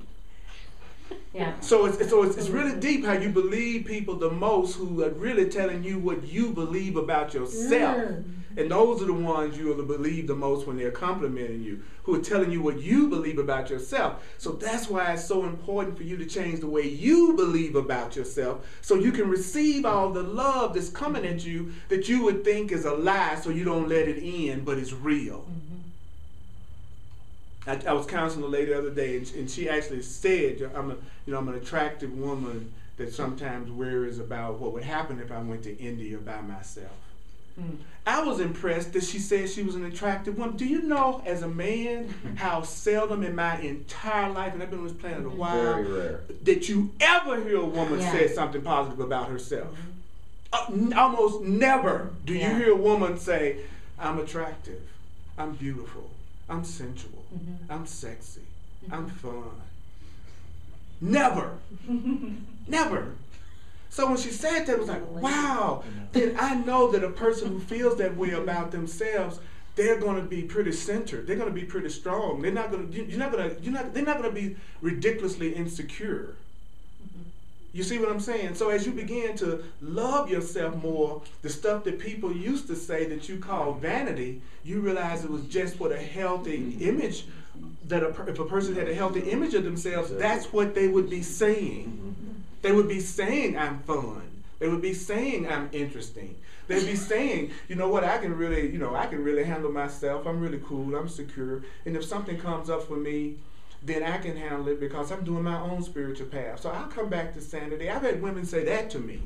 Yeah. So it's really deep how you believe people the most who are really telling you what you believe about yourself. And those are the ones you will believe the most when they're complimenting you, who are telling you what you believe about yourself. So that's why it's so important for you to change the way you believe about yourself so you can receive all the love that's coming at you that you would think is a lie, so you don't let it in, but it's real. I was counseling a lady the other day, and she actually said, I'm an attractive woman that sometimes worries about what would happen if I went to India by myself. I was impressed that she said she was an attractive woman. Do you know, as a man, how seldom in my entire life, and I've been on this planet a while, Very rare. that you ever hear a woman say something positive about herself? Almost never do you hear a woman say, I'm attractive, I'm beautiful, I'm sensual, I'm sexy, I'm fun. Never. Never. So when she said that, it was like, wow. Then I know that a person who feels that way about themselves, they're going to be pretty centered. They're going to be pretty strong. They're not going to. They're not going to be ridiculously insecure. You see what I'm saying? So as you begin to love yourself more, the stuff that people used to say that you call vanity, you realize it was just what a healthy image. That if a person had a healthy image of themselves, that's what they would be saying. They would be saying, I'm fun. They would be saying, I'm interesting. They'd be saying, you know what, I can really handle myself. I'm really cool. I'm secure. And if something comes up for me, then I can handle it because I'm doing my own spiritual path. So I'll come back to sanity. I've had women say that to me.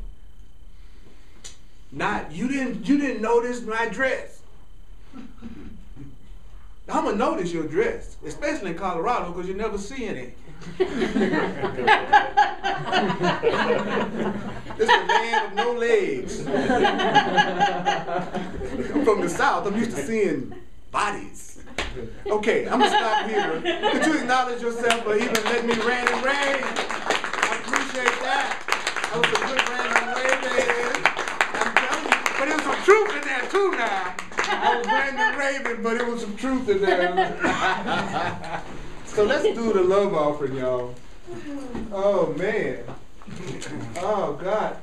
Not, you didn't notice my dress. I'm going to notice your dress, especially in Colorado, because you never see any. It's the land of no legs. I'm from the South. I'm used to seeing bodies. Okay, I'm going to stop here. Could you acknowledge yourself for even letting me rant and rave? I appreciate that. That was a good rant and rave. I'm telling you. But there was some truth in there too now. I was ranting and raving, but there was some truth in there. So let's do the love offering, y'all. Oh, man. Oh, God.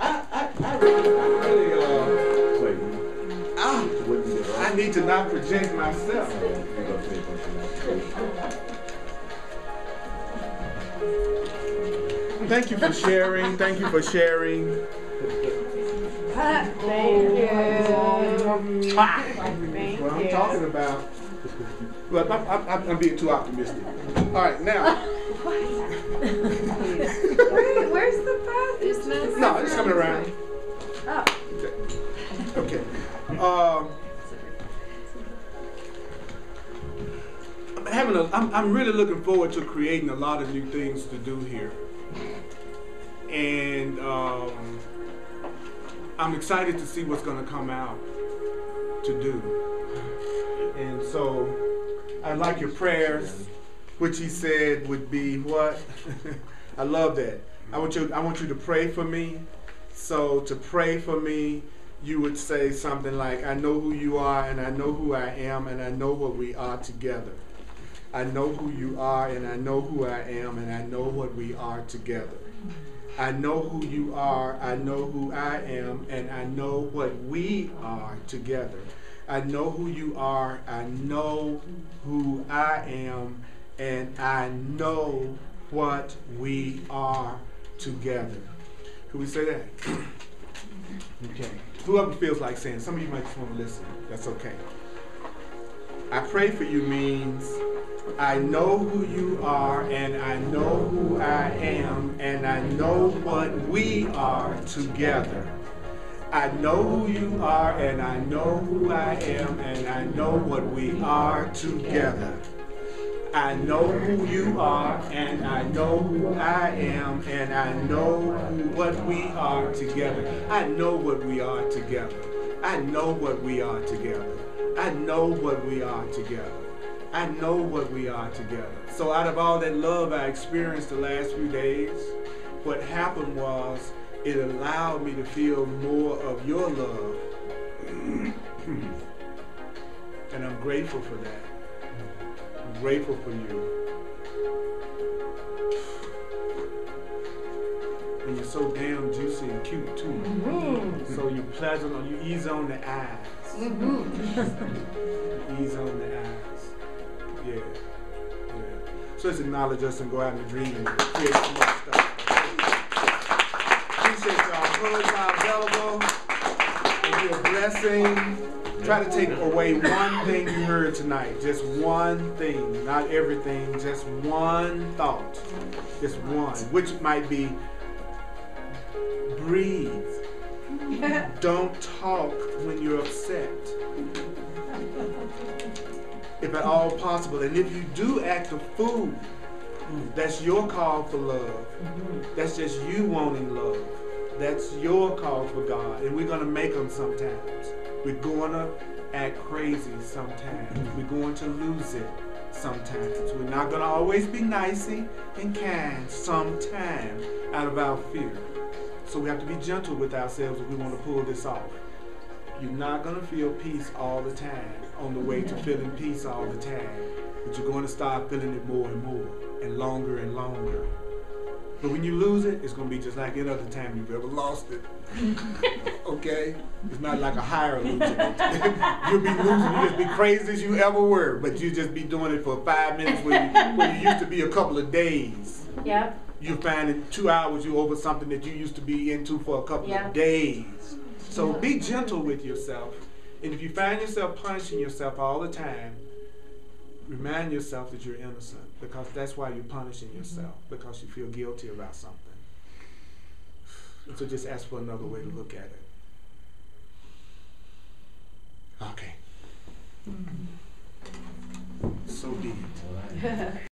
I need to not project myself. Thank you for sharing. Thank you for sharing. Thank you. That's what I'm talking about. Well, I'm being too optimistic. All right, now. Where's the bathroom? No, it's coming around. Oh. Okay. I'm really looking forward to creating a lot of new things to do here. And I'm excited to see what's going to come out to do. And so I like your prayers, which he said would be what? I love that. I want you to pray for me. So to pray for me, you would say something like, I know who you are, and I know who I am, and I know what we are together. I know who you are, and I know who I am, and I know what we are together. I know who you are, I know who I am, and I know what we are together. I know who you are, I know who I am, and I know what we are together. Can we say that? Okay. Whoever feels like saying, some of you might just want to listen. That's okay. I pray for you means I know who you are, and I know who I am, and I know what we are together. I know who you are, and I know who I am, and I know what we are together. I know who you are, and I know who I am, and I know what we are together. I know what we are together. I know what we are together. I know what we are together. I know what we are together. So out of all that love I experienced the last few days, what happened was it allowed me to feel more of your love. And I'm grateful for that. I'm grateful for you. And you're so damn juicy and cute too. Mm-hmm. So you pleasant, you ease on the eyes. Mm-hmm. Ease on the eyes. Yeah. Yeah. So let's acknowledge us and go out in the dream and create some more stuff. Appreciate y'all. Hug our available. And be a blessing. Try to take away one thing you heard tonight. Just one thing. Not everything. Just one thought. Just one. Which might be breathe. Don't talk when you're upset. If at all possible. And if you do act a fool, that's your call for love. That's just you wanting love. That's your call for God. And we're going to make them sometimes. We're going to act crazy sometimes. We're going to lose it sometimes. We're not going to always be nicey and kind sometimes out of our fear. So we have to be gentle with ourselves if we want to pull this off. You're not going to feel peace all the time on the way to feeling peace all the time. But you're going to start feeling it more and more and longer and longer. But when you lose it, it's going to be just like any other time you've ever lost it. Okay? It's not like a higher losing it. You'll be losing, you'll just be crazy as you ever were, but you just be doing it for 5 minutes where you used to be a couple of days. Yep. You find in 2 hours you over something that you used to be into for a couple of days. So be gentle with yourself. And if you find yourself punishing yourself all the time, remind yourself that you're innocent, because that's why you're punishing yourself, because you feel guilty about something. And so just ask for another way to look at it. Okay. So be it.